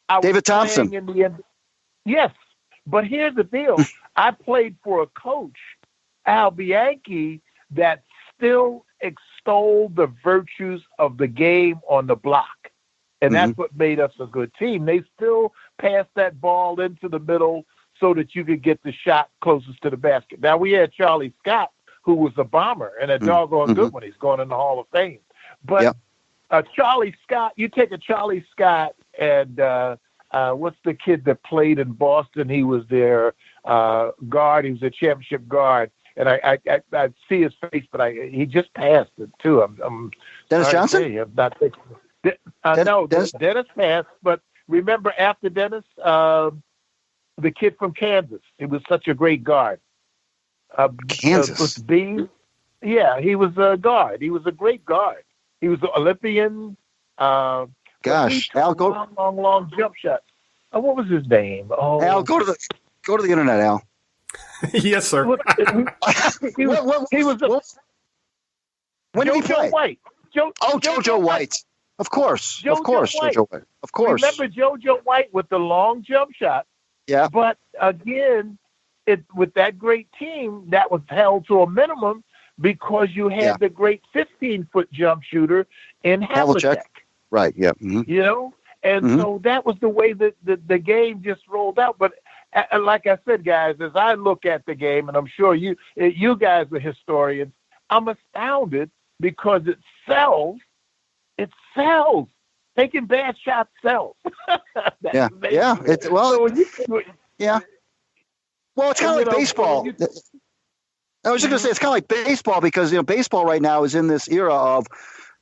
Speaker 8: I was
Speaker 6: David Thompson.
Speaker 8: In the end. Yes. But here's the deal. I played for a coach, Al Bianchi, that still extolled the virtues of the game on the block. And that's what made us a good team. They still passed that ball into the middle so that you could get the shot closest to the basket. Now, we had Charlie Scott, who was a bomber and a doggone good one. He's going in the Hall of Fame. But Charlie Scott, you take a Charlie Scott and what's the kid that played in Boston? He was their guard. He was a championship guard. And I see his face, but he just passed it too. I'm
Speaker 6: Dennis Johnson?
Speaker 8: I'm not thinking. No, Dennis passed. But remember, after Dennis, the kid from Kansas. He was such a great guard.
Speaker 6: Kansas.
Speaker 8: B. Yeah, he was a guard. He was a great guard. He was an Olympian.
Speaker 6: Gosh, Al, go
Speaker 8: long jump shots. What was his name? Oh,
Speaker 6: Al, go to the internet, Al.
Speaker 5: Yes, sir.
Speaker 8: He was.
Speaker 6: When did he play?
Speaker 8: White.
Speaker 6: JoJo White. Of course, JoJo White. Of course.
Speaker 8: Remember JoJo White with the long jump shot? Yeah. But again, with that great team, that was held to a minimum because you had the great 15-foot jump shooter in Havlicek.
Speaker 6: Right. Yeah. Mm-hmm.
Speaker 8: And so that was the way that the game just rolled out. But like I said, guys, as I look at the game, and I'm sure you guys are historians, I'm astounded because it sells. It sells. Taking bad shots sells.
Speaker 6: Yeah. Well, it's kind of like baseball. I was just going to say it's kind of like baseball because baseball right now is in this era of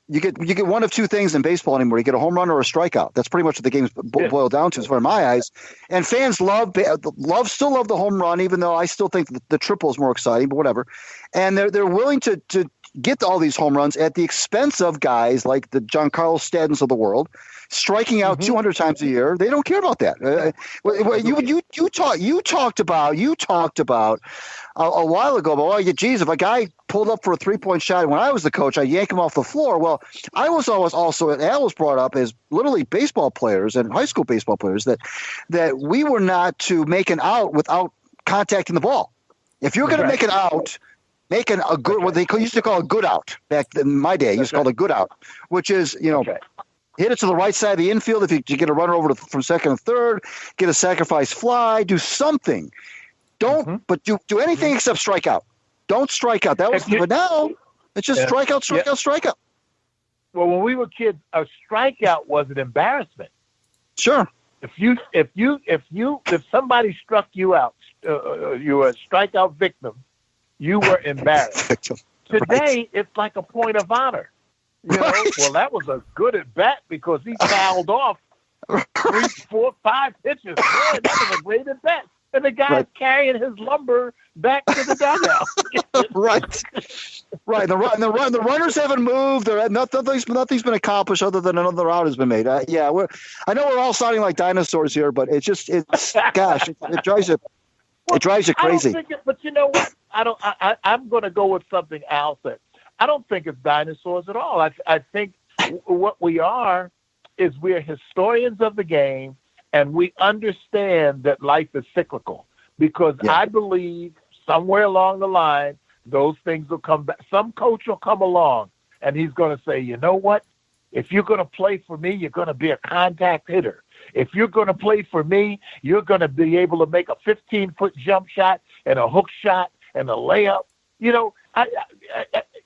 Speaker 6: you get one of two things in baseball anymore. You get a home run or a strikeout. That's pretty much what the game's boiled down to, as far as my eyes. And fans still love the home run, even though I still think the triple is more exciting. But whatever. And they're willing to get all these home runs at the expense of guys like the Giancarlo Staddons of the world, striking out 200 times a year. They don't care about that. You talked about a while ago, but geez, if a guy pulled up for a 3-point shot when I was the coach, I yank him off the floor. Well, I was always also, Al was brought up as literally baseball players and high school baseball players that we were not to make an out without contacting the ball. If you're going to make an out, making a good, what they used to call a good out back in my day, used to call it a good out, which is, hit it to the right side of the infield. If you get a runner over from second and third, get a sacrifice fly, do something. But do anything except strike out. Don't strike out. But now it's just strikeout.
Speaker 8: Well, when we were kids, a strikeout was an embarrassment.
Speaker 6: Sure.
Speaker 8: If somebody struck you out, you were a strikeout victim, you were embarrassed. Today, it's like a point of honor. You know, well, that was a good at bat because he fouled off 3, 4, 5 pitches. Man, that was a great at bat. And the guy's carrying his lumber back to the dugout.
Speaker 6: Right. The runners haven't moved. Nothing's been accomplished other than another out has been made. I know we're all sounding like dinosaurs here, but it drives you. It drives you crazy.
Speaker 8: But you know what? I'm going to go with something Al said. I don't think it's dinosaurs at all. I think what we are is we're historians of the game, and we understand that life is cyclical. Because I believe somewhere along the line, those things will come back. Some coach will come along, and he's going to say, you know what? If you're going to play for me, you're going to be a contact hitter. If you're going to play for me, you're going to be able to make a 15-foot jump shot and a hook shot and a layup. You know,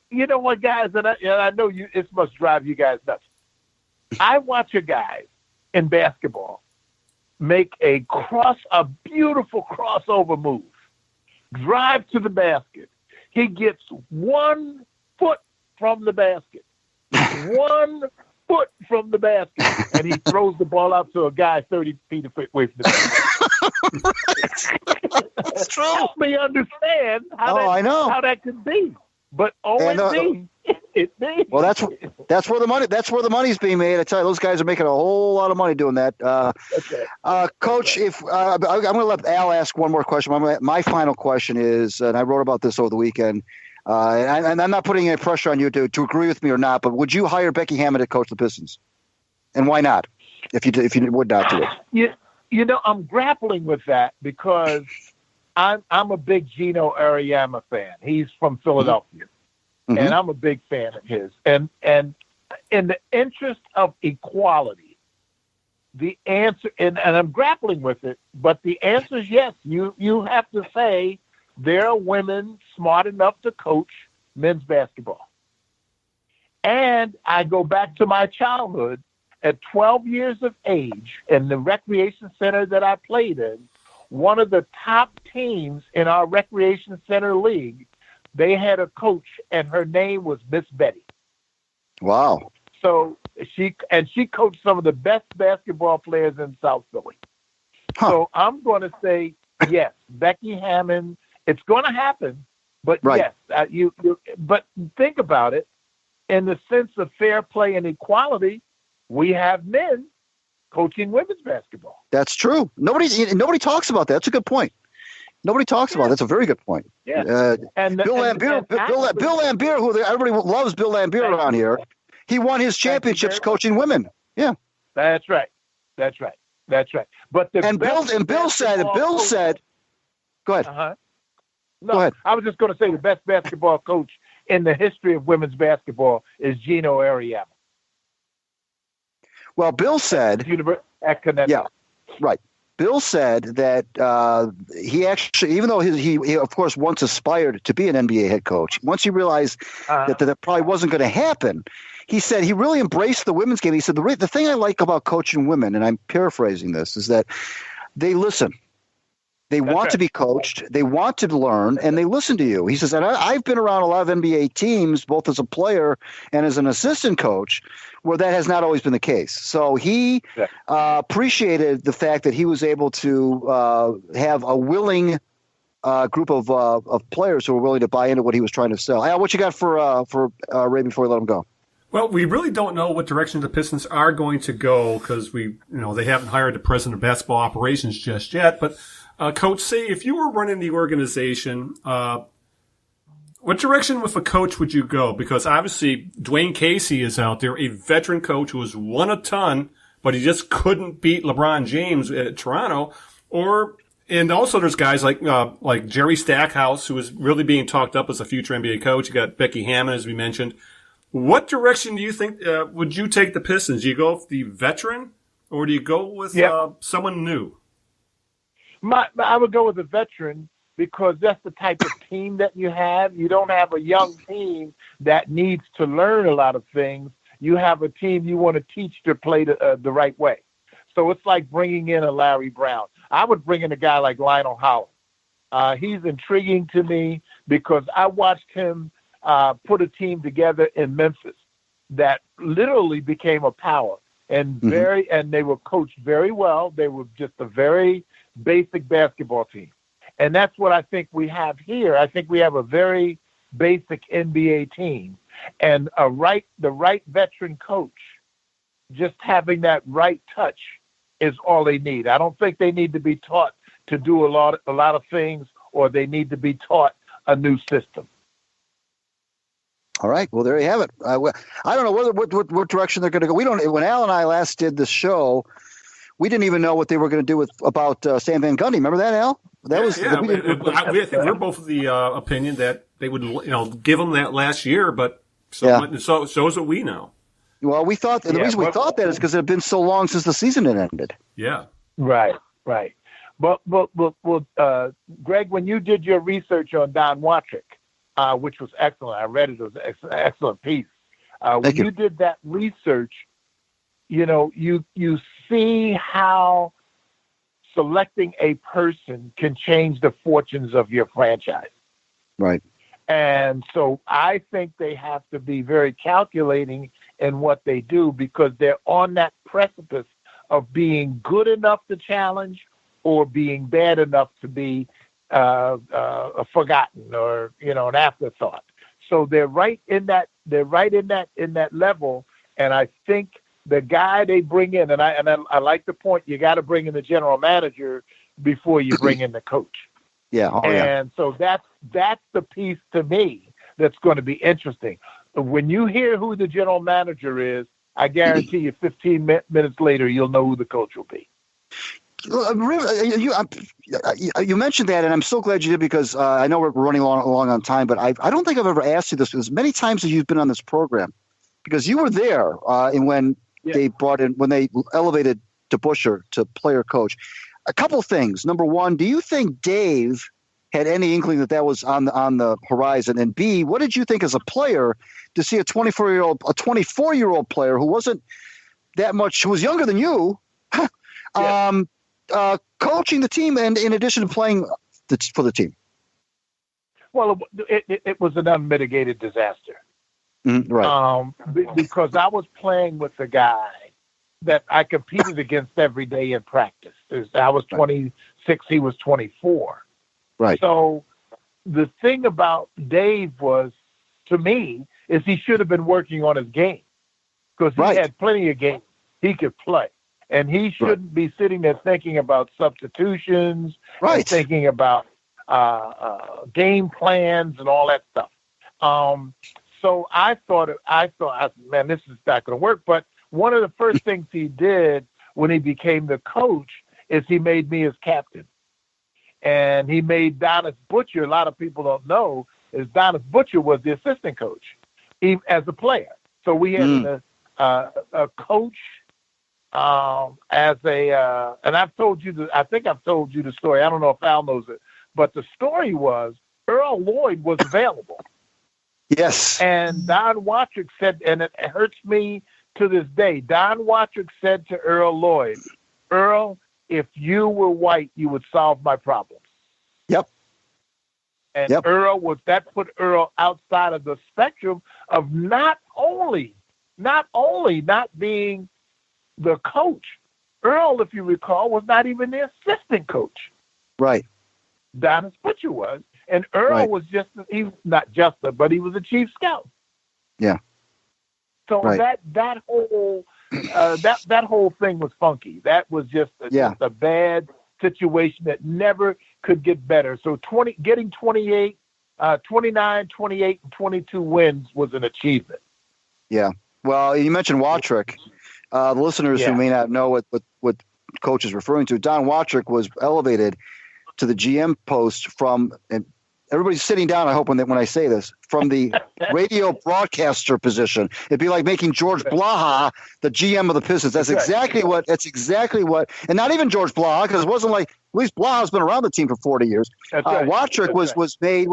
Speaker 8: you know what, guys, and I know it must drive you guys nuts. I watch a guy in basketball make a beautiful crossover move, drive to the basket. He gets 1 foot from the basket. 1 foot from the basket, and he throws the ball out to a guy 30 feet away from the basket.
Speaker 6: That's true.
Speaker 8: Help me understand how that could be. But OMG, it be.
Speaker 6: Well, that's where the money's being made. I tell you, those guys are making a whole lot of money doing that. Coach, if I'm going to let Al ask one more question. My final question is, and I wrote about this over the weekend. And I'm not putting any pressure on you to agree with me or not, but would you hire Becky Hammond to coach the Pistons? And why not? If you would not do it.
Speaker 8: You know, I'm grappling with that because I'm a big Gino Auriemma fan. He's from Philadelphia, and I'm a big fan of his. And in the interest of equality, the answer, and I'm grappling with it, but the answer is yes. You have to say there are women smart enough to coach men's basketball. And I go back to my childhood. At 12 years of age, in the recreation center that I played in, one of the top teams in our recreation center league, they had a coach, and her name was Miss Betty.
Speaker 6: Wow.
Speaker 8: So she coached some of the best basketball players in South Philly. Huh. So I'm going to say, yes, Becky Hammond, it's going to happen, but yes, but think about it. In the sense of fair play and equality, we have men coaching women's basketball.
Speaker 6: That's true. Nobody talks about that. That's a good point. Nobody talks about it. That's a very good point.
Speaker 8: Yeah.
Speaker 6: Bill Lambier, who everybody loves Bill Lambier around here, he won his championships coaching women. Yeah.
Speaker 8: That's right. But
Speaker 6: Bill said, go ahead.
Speaker 8: No,
Speaker 6: go ahead.
Speaker 8: I was just going to say the best basketball coach in the history of women's basketball is Gino Auriemma.
Speaker 6: Well, Bill said,
Speaker 8: at Connecticut.
Speaker 6: Yeah, right. Bill said that he actually, even though he of course once aspired to be an NBA head coach, once he realized that probably wasn't going to happen, he said he really embraced the women's game. He said the thing I like about coaching women, and I'm paraphrasing this, is that they listen. They want to be coached, they want to learn, and they listen to you. He says, and I've been around a lot of NBA teams, both as a player and as an assistant coach, where that has not always been the case. So he appreciated the fact that he was able to have a willing group of players who were willing to buy into what he was trying to sell. Al, what you got for Ray before we let him go?
Speaker 5: Well, we really don't know what direction the Pistons are going to go because they haven't hired the president of basketball operations just yet, but Coach, say if you were running the organization, what direction with a coach would you go? Because obviously Dwayne Casey is out there, a veteran coach who has won a ton, but he just couldn't beat LeBron James at Toronto. And also there's guys like Jerry Stackhouse, who is really being talked up as a future NBA coach. You got Becky Hammond, as we mentioned. What direction do you think would you take the Pistons? Do you go with the veteran, or do you go with someone new?
Speaker 8: I would go with a veteran because that's the type of team that you have. You don't have a young team that needs to learn a lot of things. You have a team you want to teach to play the right way. So it's like bringing in a Larry Brown. I would bring in a guy like Lionel Howard. He's intriguing to me because I watched him put a team together in Memphis that literally became a power and and they were coached very well. They were just a very basic basketball team. And that's what I think we have here. I think we have a very basic NBA team and the right veteran coach, just having that right touch is all they need. I don't think they need to be taught to do a lot of things, or they need to be taught a new system.
Speaker 6: All right. Well, there you have it. I don't know what direction they're going to go. We don't. When Al and I last did the show, we didn't even know what they were going to do about Stan Van Gundy. Remember that, Al? That was.
Speaker 5: Yeah. I think we're both of the opinion that they would, give them that last year, but so is what we know. Well,
Speaker 6: we thought the reason we thought that is because it had been so long since the season had ended.
Speaker 5: Yeah.
Speaker 8: Right. But Greg, when you did your research on Don Watrick, which was excellent, I read it. It was an excellent piece. When you did that research, you see how selecting a person can change the fortunes of your franchise.
Speaker 6: Right.
Speaker 8: And so I think they have to be very calculating in what they do, because they're on that precipice of being good enough to challenge or being bad enough to be forgotten or an afterthought. So they're right in that level. And I think the guy they bring in, and I like the point, you got to bring in the general manager before you bring in the coach.
Speaker 6: Yeah.
Speaker 8: And so that's the piece to me that's going to be interesting. When you hear who the general manager is, I guarantee you 15 minutes later, you'll know who the coach will be.
Speaker 6: You mentioned that, and I'm so glad you did, because I know we're running along on time, but I don't think I've ever asked you this as many times as you've been on this program, because you were there when they elevated DeBusschere to player coach. A couple things. Number one, do you think Dave had any inkling that was on the horizon? And B, what did you think as a player to see a 24-year-old player who wasn't that much, who was younger than you, coaching the team, and in addition to playing for the team?
Speaker 8: Well, it was an unmitigated disaster.
Speaker 6: Right.
Speaker 8: Because I was playing with a guy that I competed against every day in practice. I was 26, he was 24.
Speaker 6: Right.
Speaker 8: So the thing about Dave was, to me, is he should have been working on his game, because he had plenty of games he could play. And he shouldn't be sitting there thinking about substitutions, and thinking about game plans and all that stuff. So I thought, man, this is not going to work. But one of the first things he did when he became the coach is he made me his captain. And he made Donis Butcher, a lot of people don't know, is Donis Butcher was the assistant coach as a player. So we had a coach and I've told you, I think I've told you the story. I don't know if Al knows it, but the story was Earl Lloyd was available.
Speaker 6: Yes.
Speaker 8: And Don Watrick said, and it hurts me to this day, Don Watrick said to Earl Lloyd, Earl, if you were white, you would solve my problems.
Speaker 6: Yep.
Speaker 8: And that put Earl outside of the spectrum of not only not being the coach. Earl, if you recall, was not even the assistant coach.
Speaker 6: Right.
Speaker 8: Donis Butcher was. And Earl was but he was a chief scout.
Speaker 6: Yeah.
Speaker 8: So that whole thing was funky. That was just a bad situation that never could get better. So getting 29, 28, and 22 wins was an achievement.
Speaker 6: Yeah. Well, you mentioned Watrick. The listeners who may not know what coach is referring to, Don Watrick was elevated to the GM post from, and everybody's sitting down, I hope, when I say this, from the radio broadcaster position. It'd be like making George Blaha the GM of the Pistons. That's exactly what, and not even George Blaha, because it wasn't like, at least Blaha's been around the team for 40 years. Watrick was made,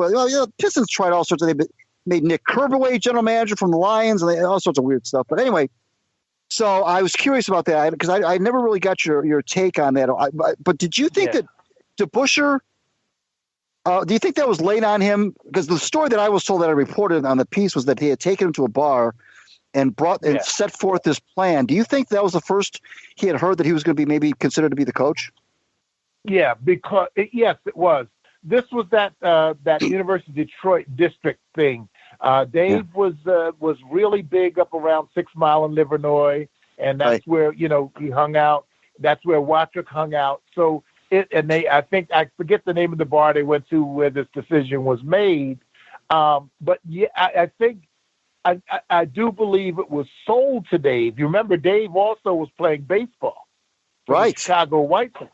Speaker 6: Pistons tried all sorts of, they made Nick Kerbaway general manager from the Lions, and all sorts of weird stuff. But anyway, so I was curious about that, because I never really got your take on that. But did you think that DeBusschere, do you think that was laid on him? Because the story that I was told that I reported on the piece was that he had taken him to a bar and set forth this plan. Do you think that was the first he had heard that he was going to be maybe considered to be the coach?
Speaker 8: Yeah, because yes, it was. This was that University of Detroit district thing. Dave was really big up around 6 Mile in Livernois, and that's where he hung out. That's where Watrick hung out. So. I think I forget the name of the bar they went to where this decision was made. But yeah, I think I do believe it was sold to Dave. You remember Dave also was playing baseball for the Chicago White Sox.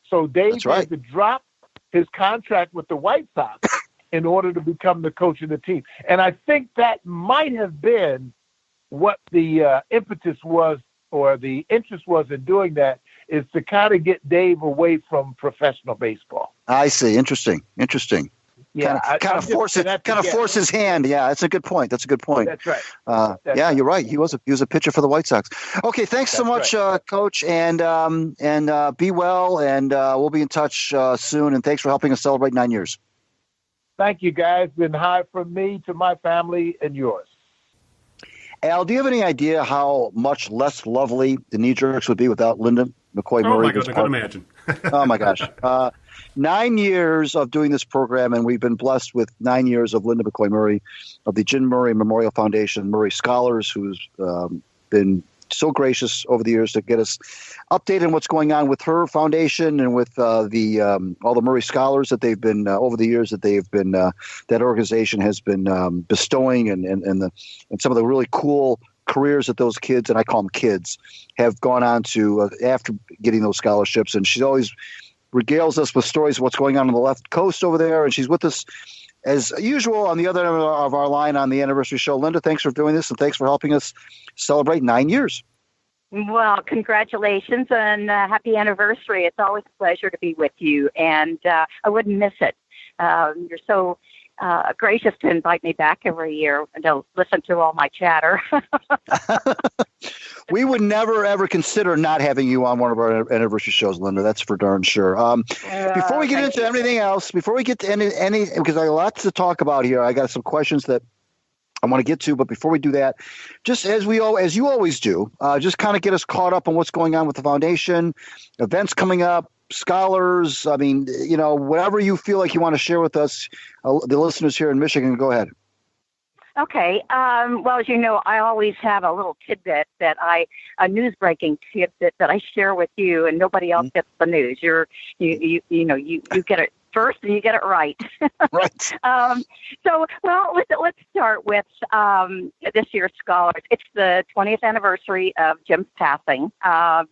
Speaker 8: So Dave had to drop his contract with the White Sox in order to become the coach of the team. And I think that might have been what the impetus was, or the interest was in doing that, is to kind of get Dave away from professional baseball. I see. Interesting. Yeah, kind of force his hand. Yeah, that's a good point. That's right. You're right. He was a pitcher for the White Sox. Okay, thanks so much, Coach, and be well, and we'll be in touch soon. And thanks for helping us celebrate 9 years. Thank you, guys. Been hi from me to my family and yours. Al, do you have any idea how much less lovely the Knee Jerks would be without Linda McCoy Murray?
Speaker 5: Oh, my God, I can imagine.
Speaker 6: Oh, my gosh. 9 years of doing this program, and we've been blessed with 9 years of Linda McCoy Murray of the Jim Murray Memorial Foundation, Murray Scholars, who's been so gracious over the years to get us updated on what's going on with her foundation and with all the Murray Scholars that they've been over the years that they've been that organization has been bestowing and some of the really cool careers that those kids, and I call them kids, have gone on to after getting those scholarships. And she always regales us with stories of what's going on the left coast over there. And she's with us as usual on the other end of our line on the anniversary show. Linda, thanks for doing this, and thanks for helping us celebrate 9 years.
Speaker 9: Well, congratulations and happy anniversary. It's always a pleasure to be with you, and I wouldn't miss it. You're so gracious to invite me back every year and to listen to all my chatter.
Speaker 6: We would never, ever consider not having you on one of our anniversary shows, Linda. That's for darn sure. Before we get into anything else, before we get to any, because I have lots to talk about here, I got some questions that I want to get to. But before we do that, just as you always do, just kind of get us caught up on what's going on with the foundation, events coming up, scholars. I mean, whatever you feel like you want to share with us, the listeners here in Michigan, go ahead.
Speaker 9: Okay. Well, as you know, I always have a little tidbit a news-breaking tidbit that I share with you, and nobody else gets the news. You get it first, and you get it right.
Speaker 6: Right.
Speaker 9: Let's start with this year's scholars. It's the 20th anniversary of Jim's passing on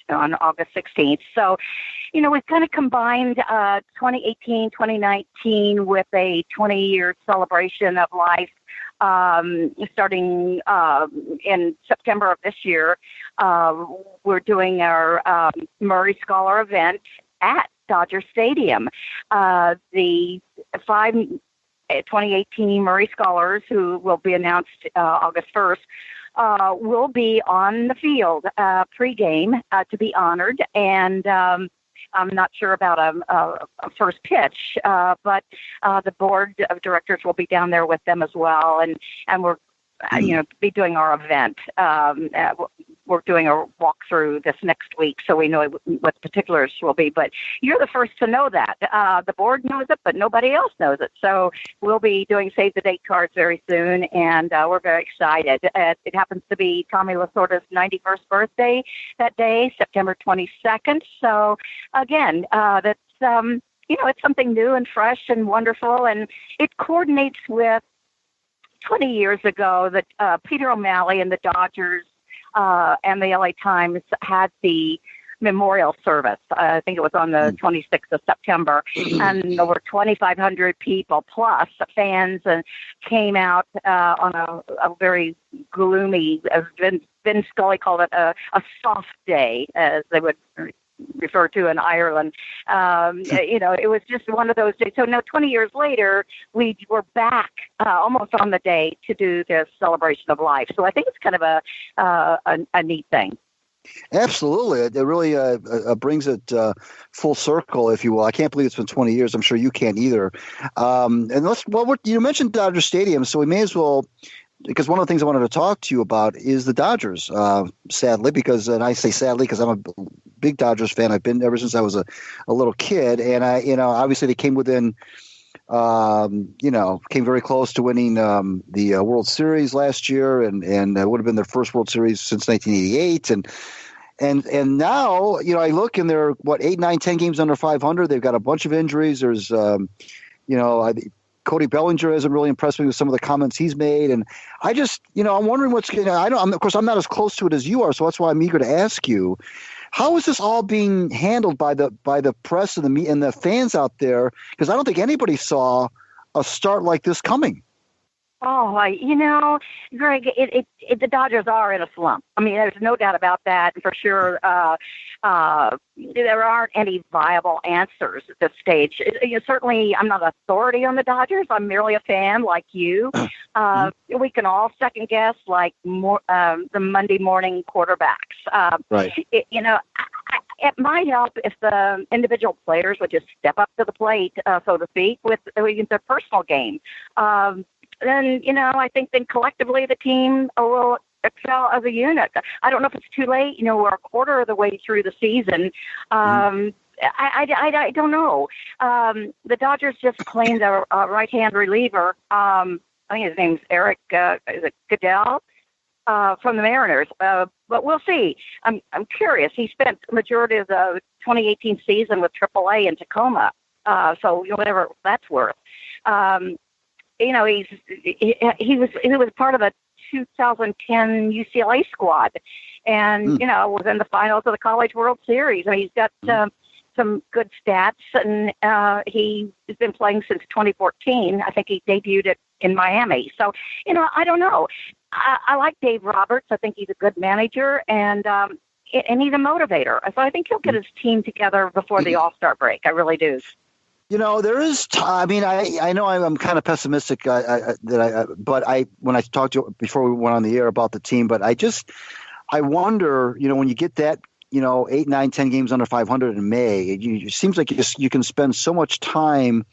Speaker 9: August 16th. So, we've kind of combined 2018, 2019 with a 20-year celebration of life. Starting in September of this year, we're doing our Murray Scholar event at Dodger Stadium. The 5 2018 Murray Scholars, who will be announced August 1st, will be on the field pregame to be honored, and I'm not sure about a first pitch, but the board of directors will be down there with them as well, and we're be doing our event. We're doing a walkthrough this next week, so we know what the particulars will be. But you're the first to know that. The board knows it, but nobody else knows it. So we'll be doing save the date cards very soon, and we're very excited. It happens to be Tommy Lasorda's 91st birthday that day, September 22nd. So again, that's it's something new and fresh and wonderful, and it coordinates with 20 years ago that Peter O'Malley and the Dodgers and the LA Times had the memorial service. I think it was on the 26th of September, and over 2,500 people plus fans came out on a very gloomy, as Vin Scully called it, a soft day, as they would refer to in Ireland. It was just one of those days. So now 20 years later, we were back almost on the day to do this celebration of life. So I think it's kind of a neat thing.
Speaker 6: Absolutely. It really brings it full circle, if you will. I can't believe it's been 20 years. I'm sure you can't either. You mentioned Dodger Stadium, so we may as well, because one of the things I wanted to talk to you about is the Dodgers, sadly, and I say sadly because I'm a big Dodgers fan. I've been ever since I was a little kid, and obviously they came within, came very close to winning the World Series last year, and it would have been their first World Series since 1988, and now I look and they're 8, 9, 10 games under 500. They've got a bunch of injuries. There's Cody Bellinger hasn't really impressed me with some of the comments he's made, and I just I'm wondering what's going on. Of course, I'm not as close to it as you are, so that's why I'm eager to ask you. How is this all being handled by the press and the fans out there? Because I don't think anybody saw a start like this coming.
Speaker 9: Oh, Greg, the Dodgers are in a slump. I mean, there's no doubt about that. For sure, there aren't any viable answers at this stage. Certainly, I'm not an authority on the Dodgers. I'm merely a fan like you. We can all second guess, like the Monday morning quarterbacks.
Speaker 6: Right.
Speaker 9: It might help if the individual players would just step up to the plate, so to speak, with their personal game. Then I think collectively the team will excel as a unit. I don't know if it's too late. We're a quarter of the way through the season. I don't know. The Dodgers just claimed a right-hand reliever. I think his name's Eric Goodell from the Mariners. But we'll see. I'm curious. He spent the majority of the 2018 season with AAA in Tacoma. So whatever that's worth. He was part of the 2010 UCLA squad, and was in the finals of the College World Series. I mean, he's got some good stats, and he's been playing since 2014. I think he debuted in Miami. So, I don't know. I like Dave Roberts. I think he's a good manager, and he's a motivator. So I think he'll get his team together before the All-Star break. I really do.
Speaker 6: There is. I know I'm kind of pessimistic. But when I talked to you before we went on the air about the team, but I wonder. When you get that, 8, 9, 10 games under 500 in May, it seems like you can spend so much time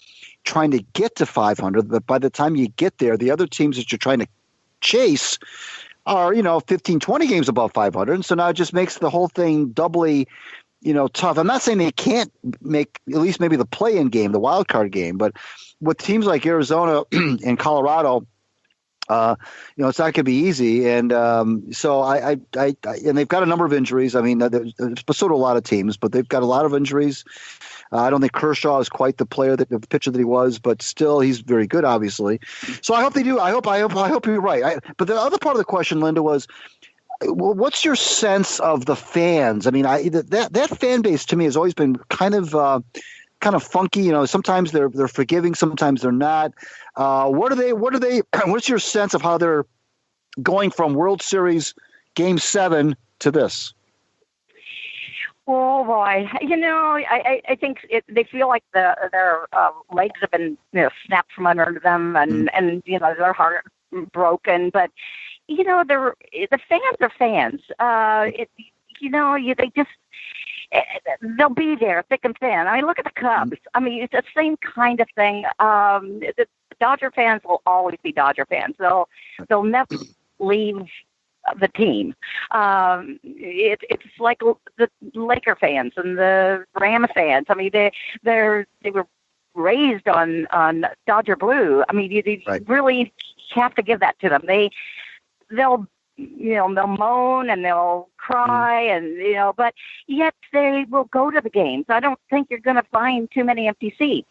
Speaker 6: trying to get to 500, but by the time you get there, the other teams that you're trying to chase are 15, 20 games above 500, and so now it just makes the whole thing doubly tough. I'm not saying they can't make at least maybe the play-in game, the wild card game, but with teams like Arizona and Colorado, it's not going to be easy. And so and they've got a number of injuries. I mean, so do a lot of teams, but they've got a lot of injuries. I don't think Kershaw is quite the pitcher that he was, but still he's very good, obviously. So I hope they do. I hope you're right. But the other part of the question, Linda, was, well, what's your sense of the fans? I mean, that fan base to me has always been kind of funky. Sometimes they're forgiving, sometimes they're not. What are they? What's your sense of how they're going from World Series Game 7 to this?
Speaker 9: Oh boy, I think they feel like their legs have been snapped from under them, and their heart broken, but. The fans are fans. They just they'll be there thick and thin. I mean, look at the Cubs. I mean, it's the same kind of thing. The Dodger fans will always be Dodger fans. They'll never leave the team. It's like the Laker fans and the Ram fans. I mean, they were raised on Dodger blue. I mean, you really have to give that to them. They'll moan and they'll cry and but yet they will go to the games. I don't think you're going to find too many empty seats.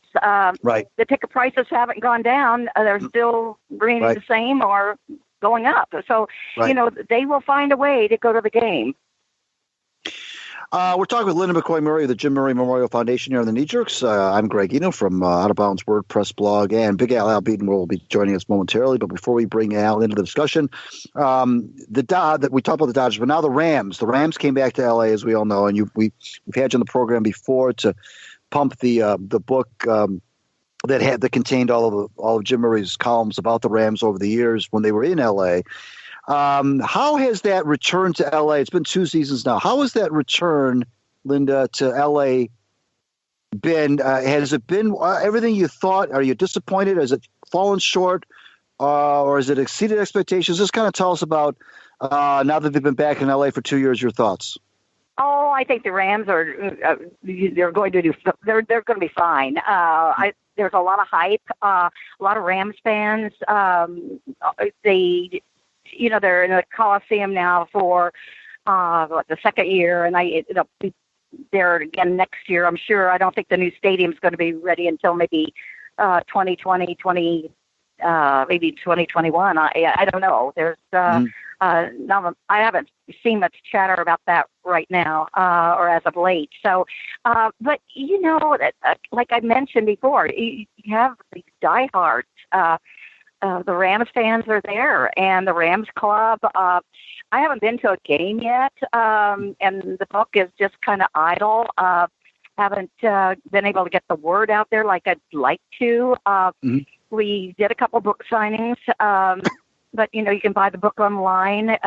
Speaker 6: Right.
Speaker 9: The ticket prices haven't gone down. They're still remaining the same or going up. So they will find a way to go to the game.
Speaker 6: We're talking with Linda McCoy Murray of the Jim Murray Memorial Foundation here on the Knee Jerks. I'm Greg Eno from Out of Bounds WordPress blog, and Big Al Beaton will be joining us momentarily. But before we bring Al into the discussion, that we talked about the Dodgers, but now the Rams. The Rams came back to L.A., as we all know, and we've had you on the program before to pump the book that contained all of Jim Murray's columns about the Rams over the years when they were in L.A. How has that return to L.A.? It's been 2 seasons now. How has that return, Linda, to L.A. been? Has it been everything you thought? Are you disappointed? Has it fallen short? Or has it exceeded expectations? Just kind of tell us about, now that they've been back in L.A. for 2 years, your thoughts.
Speaker 9: Oh, I think the Rams they're going to be fine. There's a lot of hype, a lot of Rams fans. They're in the Coliseum now for the second year, and it'll be there again next year, I'm sure. I don't think the new stadium's going to be ready until maybe 2020, maybe 2021. I don't know. There's I haven't seen much chatter about that right now, or as of late. So, but like I mentioned before, you have these diehards. The Rams fans are there, and the Rams club. I haven't been to a game yet, and the book is just kind of idle. Haven't been able to get the word out there like I'd like to. We did a couple book signings, but you can buy the book online.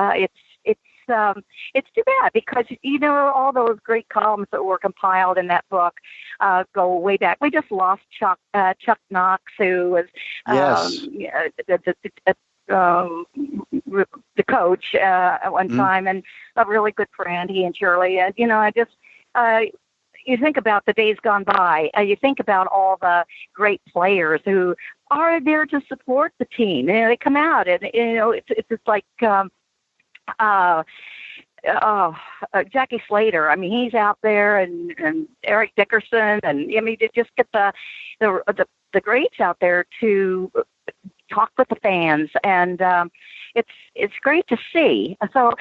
Speaker 9: It's too bad because all those great columns that were compiled in that book go way back. We just lost Chuck Knox, who was the coach at one time, and a really good friend, he and Shirley. And you think about the days gone by. You think about all the great players who are there to support the team. They come out, and it's just like. Jackie Slater. I mean, he's out there, and Eric Dickerson, and you just get the greats out there to talk with the fans, and it's great to see. So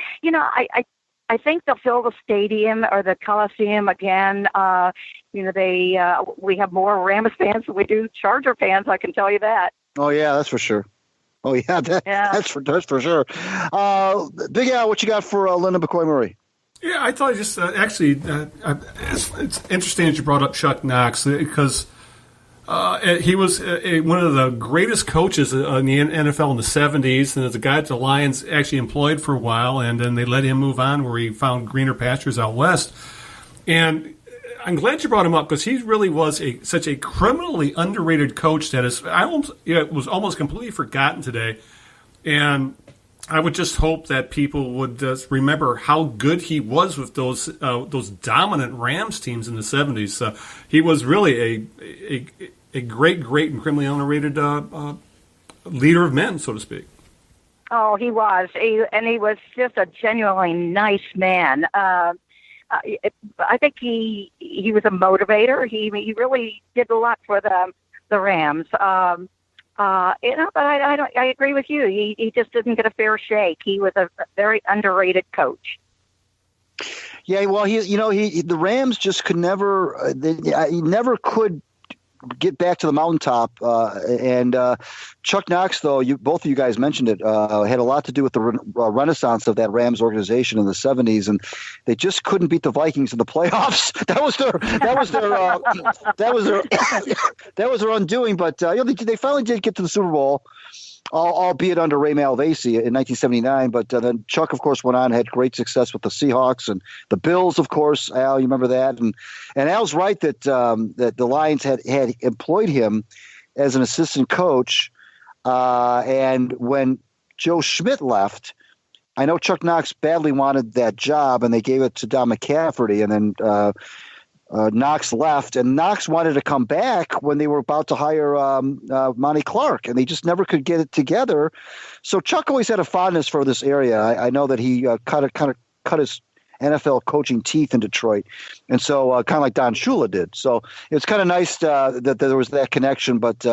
Speaker 9: I think they'll fill the stadium or the Coliseum again. We have more Rams fans than we do Charger fans. I can tell you that.
Speaker 6: Oh yeah, that's for sure. Oh yeah, that's for sure. Big Al, what you got for Linda McCoy Murray?
Speaker 5: Yeah, I thought it's interesting that you brought up Chuck Knox because he was one of the greatest coaches in the NFL in the 70s, and as a guy that the Lions actually employed for a while, and then they let him move on where he found greener pastures out west. And I'm glad you brought him up because he really was such a criminally underrated coach that was almost completely forgotten today. And I would just hope that people would remember how good he was with those dominant Rams teams in the 70s. He was really a great and criminally underrated leader of men, so to speak.
Speaker 9: Oh, he was. And he was just a genuinely nice man. I think he was a motivator. He really did a lot for the Rams. But I agree with you. He just didn't get a fair shake. He was a very underrated coach.
Speaker 6: Yeah, well, the Rams just could never. He never could get back to the mountaintop. And Chuck Knox, though, both of you guys mentioned it, had a lot to do with the renaissance of that Rams organization in the 70s, and they just couldn't beat the Vikings in the playoffs. That was their undoing. But they finally did get to the Super Bowl, albeit under Ray Malvasi in 1979. But then Chuck, of course, went on and had great success with the Seahawks and the Bills, of course. Al, you remember that? And Al's right that the Lions had employed him as an assistant coach. And when Joe Schmidt left, I know Chuck Knox badly wanted that job, and they gave it to Don McCafferty. And then Knox left, and Knox wanted to come back when they were about to hire Monty Clark, and they just never could get it together. So Chuck always had a fondness for this area. I know that he cut his NFL coaching teeth in Detroit. And so kind of like Don Shula did. So it's kind of nice that there was that connection. But,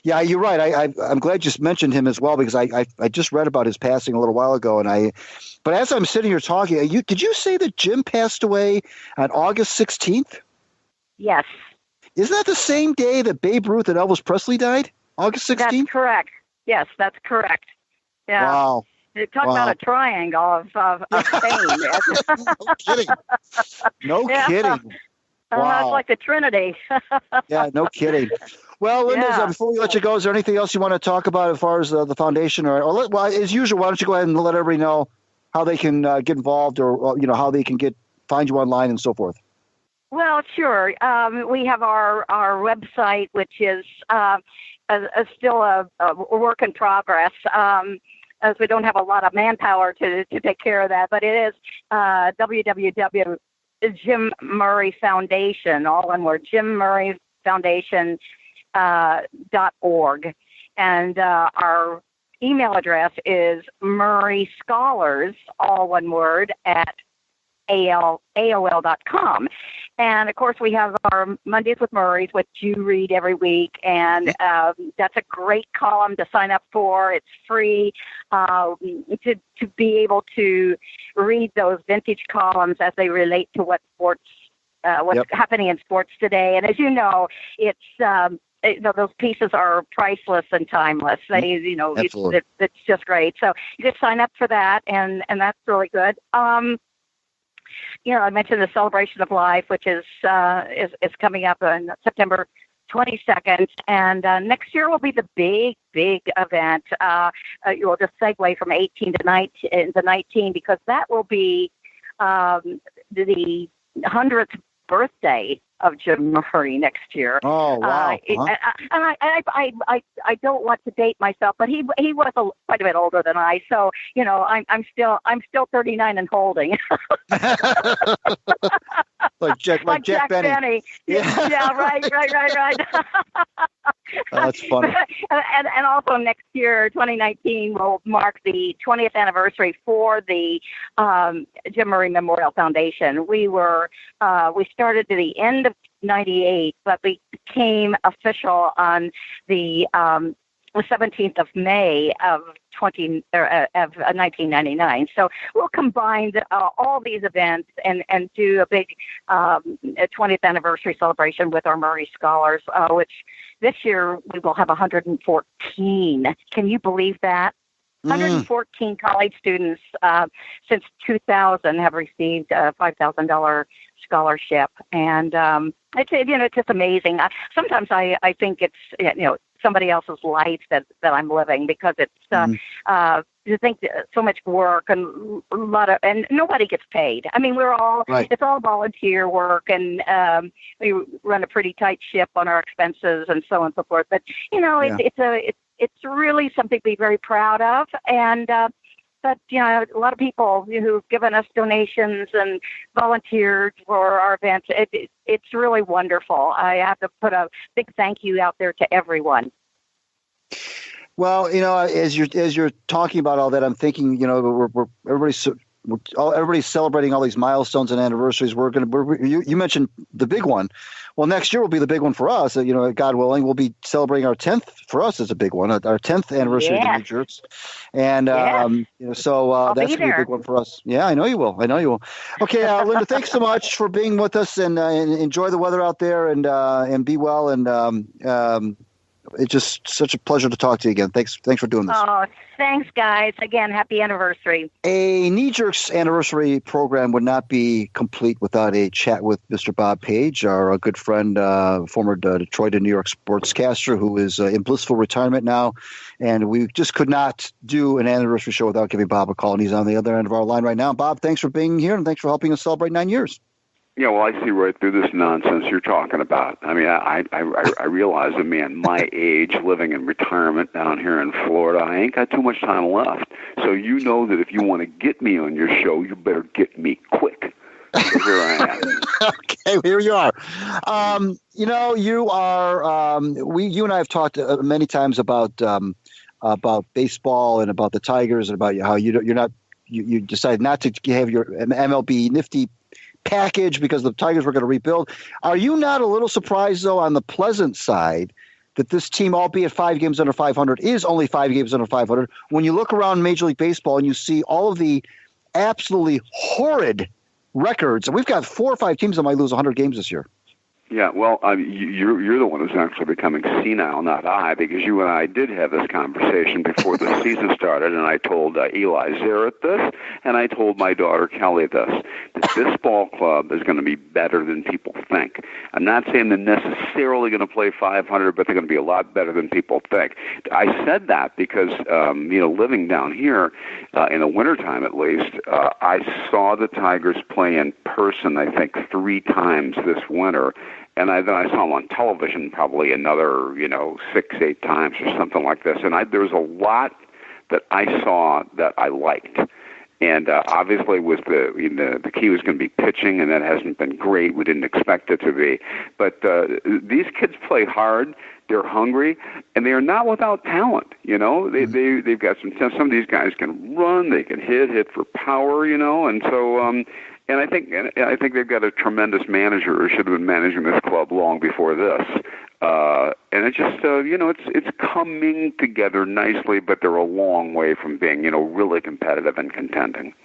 Speaker 6: yeah, you're right. I'm glad you mentioned him as well, because I just read about his passing a little while ago. But as I'm sitting here talking, did you say that Jim passed away on August 16th?
Speaker 9: Yes.
Speaker 6: Isn't that the same day that Babe Ruth and Elvis Presley died? August 16th?
Speaker 9: That's correct. Yes, that's correct. Yeah.
Speaker 6: Wow.
Speaker 9: Talk about a triangle of fame.
Speaker 6: No kidding. No kidding. Wow.
Speaker 9: It's like the Trinity.
Speaker 6: Yeah, no kidding. Well, Linda, before we let you go, is there anything else you want to talk about as far as the foundation? Well, as usual, why don't you go ahead and let everybody know how they can get involved, or how they can find you online and so forth?
Speaker 9: Well, sure. We have our website, which is still a work in progress, as we don't have a lot of manpower to take care of that. But it is www. Jim Murray Foundation, all one word, Jim Murray Foundation .org. And our email address is Murray Scholars, all one word, at AOL.com. And of course, we have our Mondays with Murrays, which you read every week. And that's a great column to sign up for. It's free to be able to read those vintage columns as they relate to what's happening in sports today. And as you know, it's those pieces are priceless and timeless. It's just great. So you just sign up for that, and that's really good. I mentioned the Celebration of Life, which is coming up on September 22nd, and next year will be the big event. You'll just segue from 18 to 19, because that will be the 100th birthday of Jim Murray next year.
Speaker 6: Oh, wow.
Speaker 9: I don't want to date myself, but he was quite a bit older than I. So, I'm still 39 and holding.
Speaker 6: like Jack Benny.
Speaker 9: Yeah, right.
Speaker 6: That's funny.
Speaker 9: And also next year, 2019, will mark the 20th anniversary for the Jim Murray Memorial Foundation. We started at the end of 98, but we became official on the 17th of May of 1999. So we'll combine all these events and do a big 20th anniversary celebration with our Murray Scholars, which this year we will have 114. Can you believe that? 114 college students since 2000 have received a $5,000 scholarship, and it's just amazing. Sometimes I think it's somebody else's life that I'm living, because it's you think so much work and and nobody gets paid. I mean, we're all it's all volunteer work, and we run a pretty tight ship on our expenses and so on and so forth. But it's really something to be very proud of, and but a lot of people who've given us donations and volunteered for our events. It's really wonderful. I have to put a big thank you out there to everyone.
Speaker 6: Well, as you're talking about all that, I'm thinking, everybody's celebrating all these milestones and anniversaries. You mentioned the big one. Well, next year will be the big one for us. God willing, we'll be celebrating our 10th. For us, is a big one. Our 10th anniversary of the New Jerks, and so that's gonna be a big one for us. Yeah, I know you will. Okay, Linda, thanks so much for being with us, and enjoy the weather out there, and be well, and it's just such a pleasure to talk to you again. Thanks for doing this.
Speaker 9: Oh, thanks, guys. Again, happy anniversary.
Speaker 6: A Knee Jerks anniversary program would not be complete without a chat with Mr. Bob Page, our good friend, former Detroit and New York sportscaster, who is in blissful retirement now. And we just could not do an anniversary show without giving Bob a call. And he's on the other end of our line right now. Bob, thanks for being here, and thanks for helping us celebrate 9 years.
Speaker 10: Yeah, well, I see right through this nonsense you're talking about. I mean, I realize, my age, living in retirement down here in Florida, I ain't got too much time left. So you know that if you want to get me on your show, you better get me quick. So here I am.
Speaker 6: Okay, here you are. You are. You and I have talked many times about baseball and about the Tigers, and about how you're you decided not to have your MLB Nifty package because the Tigers were going to rebuild. Are you not a little surprised, though, on the pleasant side, that this team, albeit 5 games under 500, is only 5 games under 500? When you look around Major League Baseball and you see all of the absolutely horrid records, and we've got 4 or 5 teams that might lose 100 games this year.
Speaker 10: Yeah, well, you're the one who's actually becoming senile, not I, because you and I did have this conversation before the season started, and I told Eli Zarrett this, and I told my daughter Kelly this, that this ball club is going to be better than people think. I'm not saying they're necessarily going to play 500, but they're going to be a lot better than people think. I said that because, living down here in the wintertime at least, I saw the Tigers play in person, I think, 3 times this winter. And then I saw them on television probably another, 6, 8 times or something like this. And there was a lot that I saw that I liked. And obviously the key was going to be pitching, and that hasn't been great. We didn't expect it to be. But these kids play hard. They're hungry, and they are not without talent. They've got some of these guys can run, they can hit for power, and so. And I think they've got a tremendous manager who should have been managing this club long before this. And it's just, it's coming together nicely, but they're a long way from being, really competitive and contending.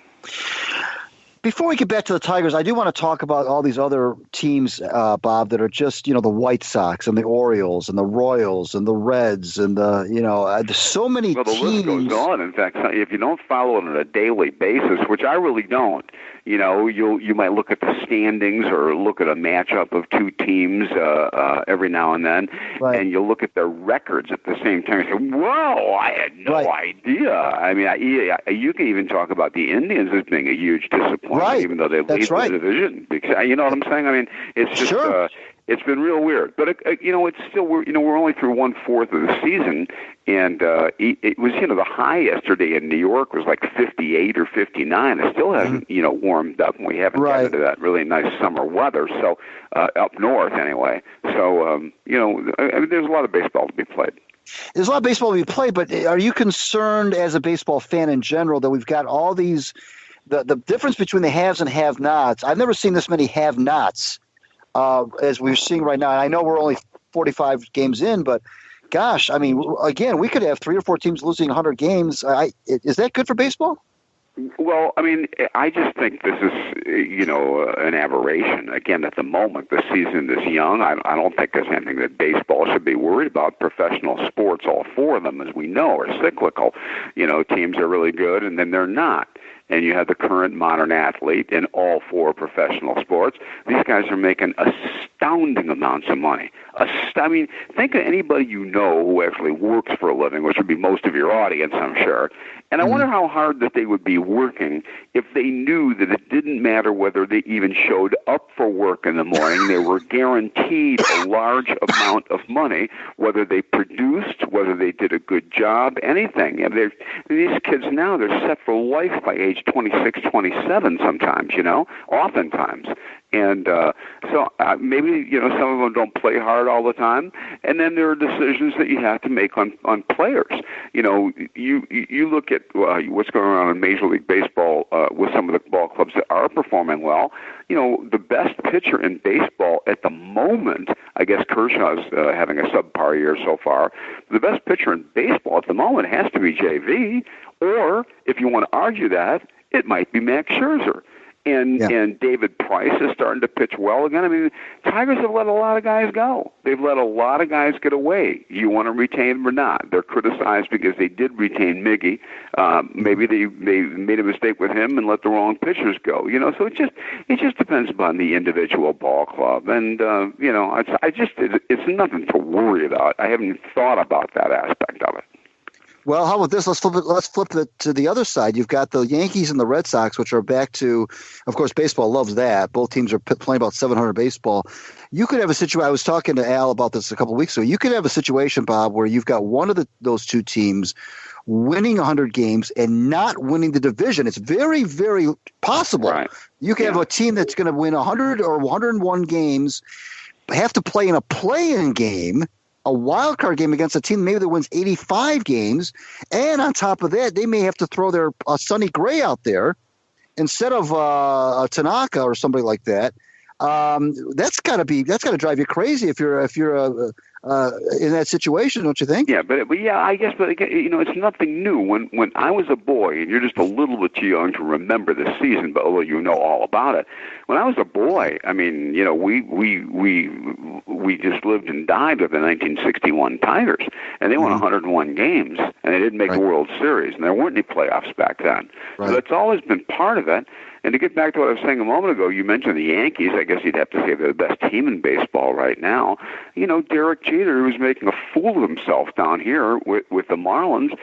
Speaker 6: Before we get back to the Tigers, I do want to talk about all these other teams, Bob, that are just, the White Sox and the Orioles and the Royals and the Reds and there's so many teams.
Speaker 10: Well, the list goes on. In fact, if you don't follow it on a daily basis, which I really don't, you might look at the standings or look at a matchup of 2 teams every now and then, right. And you'll look at their records at the same time and say, whoa, I had no idea. I mean, you can even talk about the Indians as being a huge disappointment, even though they lead the division. Because, you know what I'm saying? I mean, it's just it's been real weird. But, it's still, we're only through 1/4 of the season, and it was, the high yesterday in New York was like 58 or 59. It still hasn't, warmed up, and we haven't gotten into that really nice summer weather, so up north anyway. So, there's a lot of baseball to be played.
Speaker 6: There's a lot of baseball to be played, but are you concerned as a baseball fan in general that we've got all these the difference between the haves and have-nots? I've never seen this many have-nots as we're seeing right now. And I know we're only 45 games in, but gosh, I mean, again, we could have 3 or 4 teams losing 100 games. Is that good for baseball?
Speaker 10: Well, I mean, I just think this is, an aberration. Again, at the moment, the season is young. I don't think there's anything that baseball should be worried about. Professional sports, all 4 of them, as we know, are cyclical. Teams are really good, and then they're not. And you have the current modern athlete in all 4 professional sports. These guys are making astounding amounts of money. I mean, think of anybody who actually works for a living, which would be most of your audience, I'm sure. And I wonder how hard that they would be working if they knew that it didn't matter whether they even showed up for work in the morning. They were guaranteed a large amount of money, whether they produced, whether they did a good job, anything. These kids now, they're set for life by age 26, 27 sometimes, oftentimes. And so maybe, some of them don't play hard all the time. And then there are decisions that you have to make on players. You look at what's going on in Major League Baseball with some of the ball clubs that are performing well. The best pitcher in baseball at the moment, I guess Kershaw's having a subpar year so far. The best pitcher in baseball at the moment has to be JV. Or, if you want to argue that, it might be Max Scherzer. And David Price is starting to pitch well again. I mean, Tigers have let a lot of guys go. They've let a lot of guys get away. You want to retain them or not? They're criticized because they did retain Miggy. Maybe they made a mistake with him and let the wrong pitchers go. So it just depends upon the individual ball club. And it's nothing to worry about. I haven't even thought about that aspect of it.
Speaker 6: Well, how about this? Let's flip it to the other side. You've got the Yankees and the Red Sox, which are back to, of course, baseball loves that. Both teams are playing about 700 baseball. You could have a situation. I was talking to Al about this a couple of weeks ago. You could have a situation, Bob, where you've got one of those 2 teams winning 100 games and not winning the division. It's very, very possible. Right. You can have a team that's going to win 100 or 101 games, have to play in a play-in game, a wild card game against a team maybe that wins 85 games, and on top of that, they may have to throw their Sonny Gray out there instead of Tanaka or somebody like that. That's got to drive you crazy if you're in that situation, don't you think?
Speaker 10: Yeah, but I guess, but again, it's nothing new. When I was a boy, and you're just a little bit too young to remember this season, but although you know all about it, when I was a boy, I mean, we just lived and died with the 1961 Tigers, and they won 101 games, and they didn't make the World Series, and there weren't any playoffs back then. Right. So that's always been part of it. And to get back to what I was saying a moment ago, you mentioned the Yankees. I guess you'd have to say they're the best team in baseball right now. Derek Jeter, who was making a fool of himself down here with the Marlins,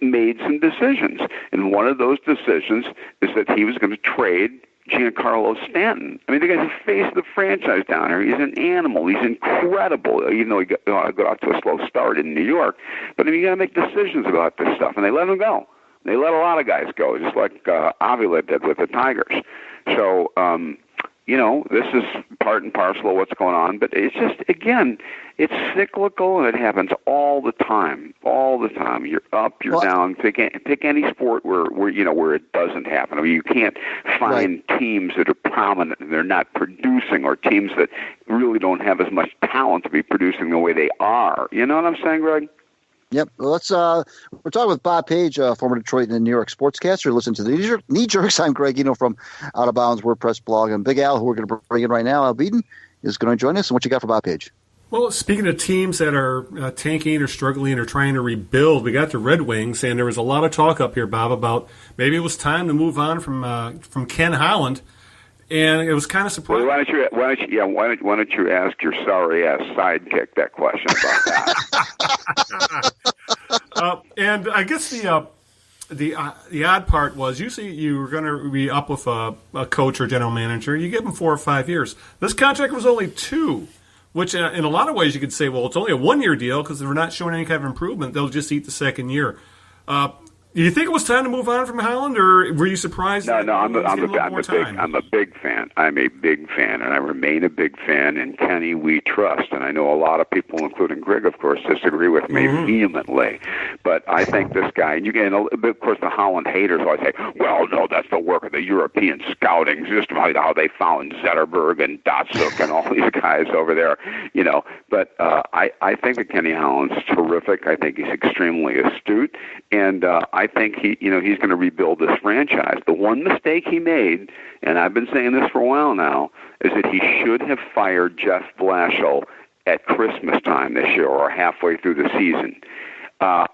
Speaker 10: made some decisions. And one of those decisions is that he was going to trade Giancarlo Stanton. I mean, the guy's the face of the franchise down here. He's an animal. He's incredible, even though he got off to a slow start in New York. But you got to make decisions about this stuff, and they let him go. They let a lot of guys go, just like Avila did with the Tigers. So, this is part and parcel of what's going on. But it's just, again, it's cyclical, and it happens all the time. All the time. You're up, you're down. Pick any sport where it doesn't happen. I mean, you can't find teams that are prominent and they're not producing, or teams that really don't have as much talent to be producing the way they are. You know what I'm saying, Greg?
Speaker 6: Yep. Well, we're talking with Bob Page, former Detroit and New York sportscaster. Listen to the Knee Jerks. I'm Greg, from Out of Bounds WordPress blog, and Big Al, who we're going to bring in right now, Al Beaton, is going to join us. And what you got for Bob Page?
Speaker 5: Well, speaking of teams that are tanking or struggling or trying to rebuild, we got the Red Wings, and there was a lot of talk up here, Bob, about maybe it was time to move on from Ken Holland. And it was kind of surprising.
Speaker 10: Well, why don't you ask your sorry ass sidekick that question about
Speaker 5: that? And I guess the odd part was usually you were going to be up with a coach or general manager. You give them 4 or 5 years. This contract was only 2, which in a lot of ways you could say, well, it's only a 1-year deal because they're not showing any kind of improvement. They'll just eat the second year. Do you think it was time to move on from Holland, or were you surprised?
Speaker 10: No, I'm a big fan. I'm a big fan, and I remain a big fan. And Kenny, we trust. And I know a lot of people, including Greg, of course, disagree with me vehemently. But I think this guy, and of course, the Holland haters always say, well, no, that's the work of the European scouting system, how they found Zetterberg and Datsuk and all these guys over there, But I think that Kenny Holland's terrific. I think he's extremely astute, and I think he's going to rebuild this franchise. The one mistake he made, and I've been saying this for a while now, is that he should have fired Jeff Blashill at Christmas time this year or halfway through the season. I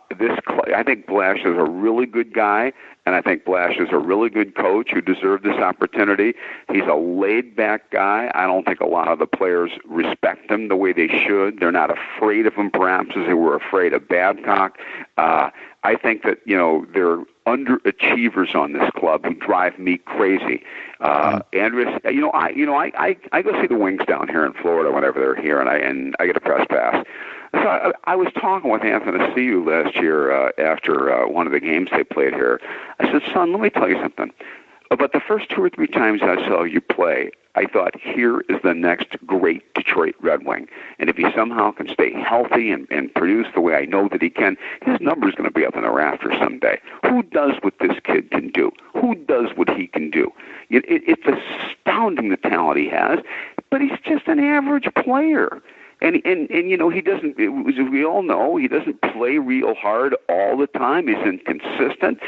Speaker 10: think Blash is a really good guy, and I think Blash is a really good coach who deserved this opportunity. He's a laid-back guy. I don't think a lot of the players respect him the way they should. They're not afraid of him, perhaps, as they were afraid of Babcock. I think that, they're underachievers on this club who drive me crazy. Andres, I go see the Wings down here in Florida whenever they're here, and I get a press pass. So I was talking with Anthony Ciu last year after one of the games they played here. I said, son, let me tell you something. About the first 2 or 3 times I saw you play, I thought, here is the next great Detroit Red Wing. And if he somehow can stay healthy and produce the way I know that he can, his number's going to be up in the rafters someday. Who does what this kid can do? Who does what he can do? It's astounding the talent he has, but he's just an average player. And he doesn't, as we all know, he doesn't play real hard all the time. He's inconsistent.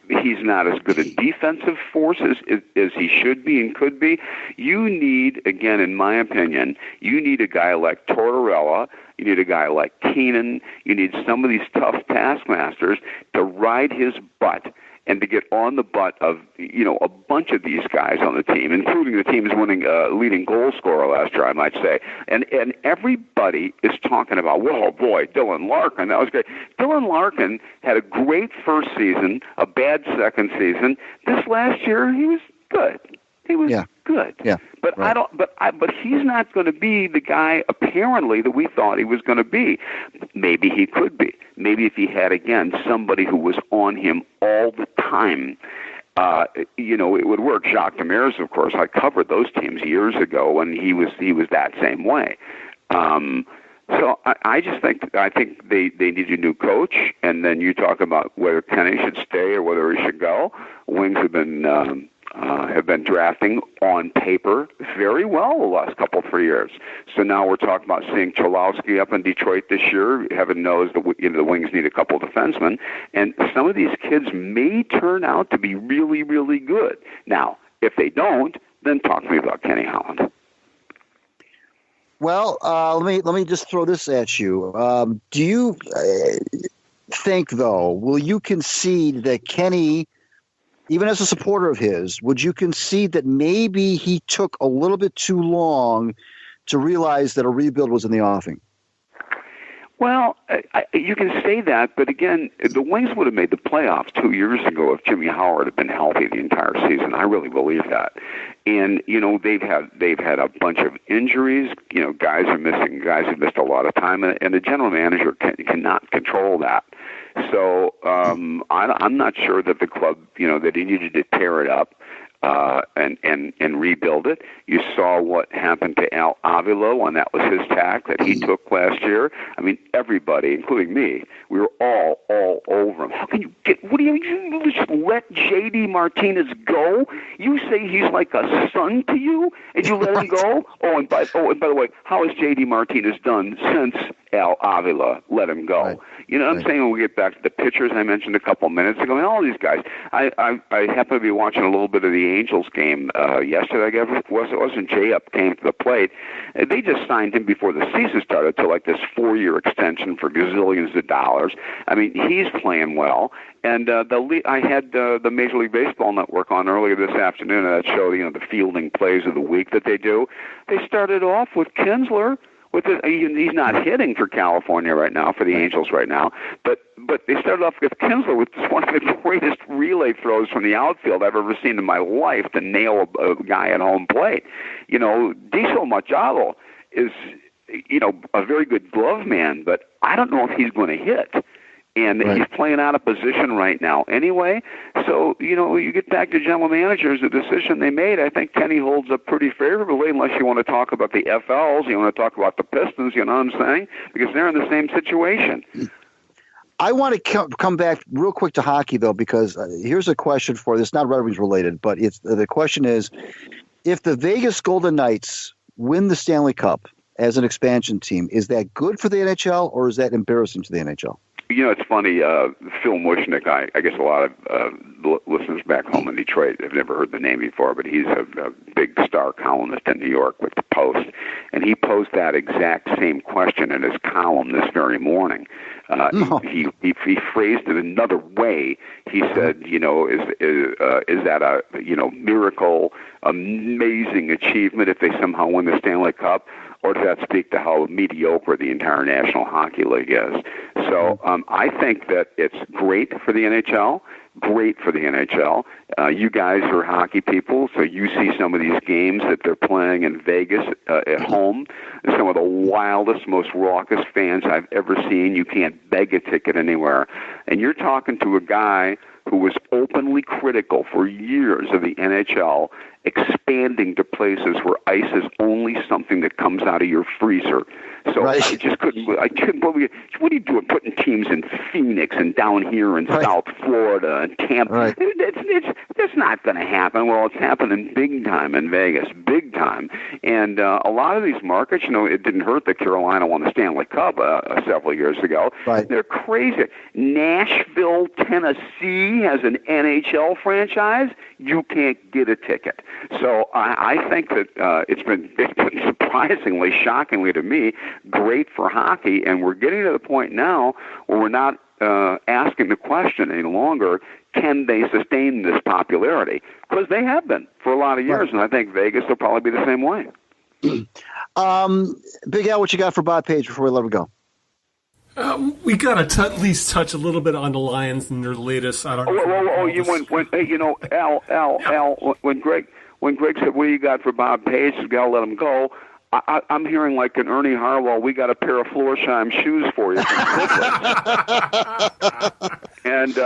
Speaker 10: He's not as good a defensive force as he should be and could be. You need, again, in my opinion, you need a guy like Tortorella. You need a guy like Keenan. You need some of these tough taskmasters to ride his butt and to get on the butt of, a bunch of these guys on the team, including the team's leading goal scorer last year, I might say. And everybody is talking about, whoa, boy, Dylan Larkin. That was great. Dylan Larkin had a great first season, a bad second season. This last year, he was good. He was good.
Speaker 6: Yeah.
Speaker 10: But right. But he's not going to be the guy apparently that we thought he was going to be. Maybe he could be. Maybe if he had again somebody who was on him all the time, it would work. Jacques Demers, of course, I covered those teams years ago, and he was that same way. So I think they need a new coach, and then you talk about whether Kenny should stay or whether he should go. Wings have been drafting on paper very well the last 3 years. So now we're talking about seeing Cholowski up in Detroit this year. Heaven knows the Wings need a couple of defensemen, and some of these kids may turn out to be really, really good. Now, if they don't, then talk to me about Kenny Holland.
Speaker 6: Well, let me just throw this at you. Do you think, though, will you concede that Kenny, even as a supporter of his, would you concede that maybe he took a little bit too long to realize that a rebuild was in the offing?
Speaker 10: Well, you can say that, but again, the Wings would have made the playoffs 2 years ago if Jimmy Howard had been healthy the entire season. I really believe that. And they've had a bunch of injuries. Guys are missing. Guys have missed a lot of time, and the general manager cannot control that. So I'm not sure that the club, that he needed to tear it up and rebuild it. You saw what happened to Al Avila when that was his tack that he took last year. I mean, everybody, including me, we were all over him. How can you you just let J.D. Martinez go? You say he's like a son to you, and you let him go? And by the way, how has J.D. Martinez done since Al Avila let him go? Right. You know what I'm saying? When we get back to the pitchers I mentioned a couple minutes ago, and all these guys. I happen to be watching a little bit of the Angels game yesterday. I guess it wasn't J-Up came to the plate. They just signed him before the season started to like this 4-year extension for gazillions of dollars. I mean, he's playing well. And I had the Major League Baseball Network on earlier this afternoon, and that showed the fielding plays of the week that they do. They started off with Kinsler. He's not hitting for California right now, for the Angels right now, but they started off with Kinsler with one of the greatest relay throws from the outfield I've ever seen in my life to nail a guy at home plate. Diesel Machado is, a very good glove man, but I don't know if he's going to hit. And he's playing out of position right now anyway. So, you get back to general managers, the decision they made, I think Kenny holds up pretty favorably, unless you want to talk about the FLs, you want to talk about the Pistons, you know what I'm saying? Because they're in the same situation.
Speaker 6: I want to come back real quick to hockey, though, because here's a question for you. It's not Red Wings related, but the question is, if the Vegas Golden Knights win the Stanley Cup as an expansion team, is that good for the NHL or is that embarrassing to the NHL?
Speaker 10: It's funny, Phil Mushnick, I guess a lot of listeners back home in Detroit have never heard the name before, but he's a big star columnist in New York with the Post, and he posed that exact same question in his column this very morning. He phrased it another way. He said, is that a miracle, amazing achievement if they somehow win the Stanley Cup? Or does that speak to how mediocre the entire National Hockey League is? So I think that it's great for the NHL, You guys are hockey people, so you see some of these games that they're playing in Vegas at home. Some of the wildest, most raucous fans I've ever seen. You can't beg a ticket anywhere. And you're talking to a guy who was openly critical for years of the NHL expanding to places where ice is only something that comes out of your freezer. So I just couldn't believe, what are you doing putting teams in Phoenix and down here in South Florida and Tampa? That's not going to happen. Well, it's happening big time in Vegas, big time. And a lot of these markets, it didn't hurt that Carolina won the Stanley Cup several years ago. They're crazy. Nashville, Tennessee has an NHL franchise. You can't get a ticket. So I think that it's been surprisingly, shockingly to me, great for hockey, and we're getting to the point now where we're not asking the question any longer, can they sustain this popularity? Because they have been for a lot of years, and I think Vegas will probably be the same way.
Speaker 6: Big Al, what you got for Bob Page before we let him go?
Speaker 5: We got to at least touch a little bit on the Lions and their latest. I don't know.
Speaker 10: Al, when Greg said, "What do you got for Bob Page?" You got to let him go. I'm hearing like an Ernie Harwell, "We got a pair of Florsheim shoes for you." And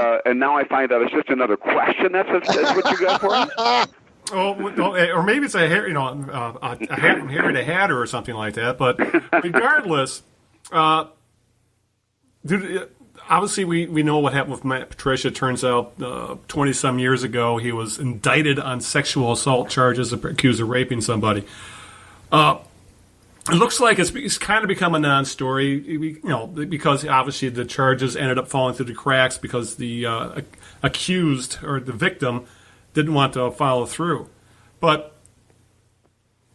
Speaker 10: now I find out it's just another question. That's what you got for him.
Speaker 5: Or maybe it's a hair, a hair to hatter or something like that. But regardless, Obviously, we know what happened with Matt Patricia. It turns out 20-some years ago, he was indicted on sexual assault charges, accused of raping somebody. It looks like it's kind of become a non-story, because obviously the charges ended up falling through the cracks because the accused or the victim didn't want to follow through. But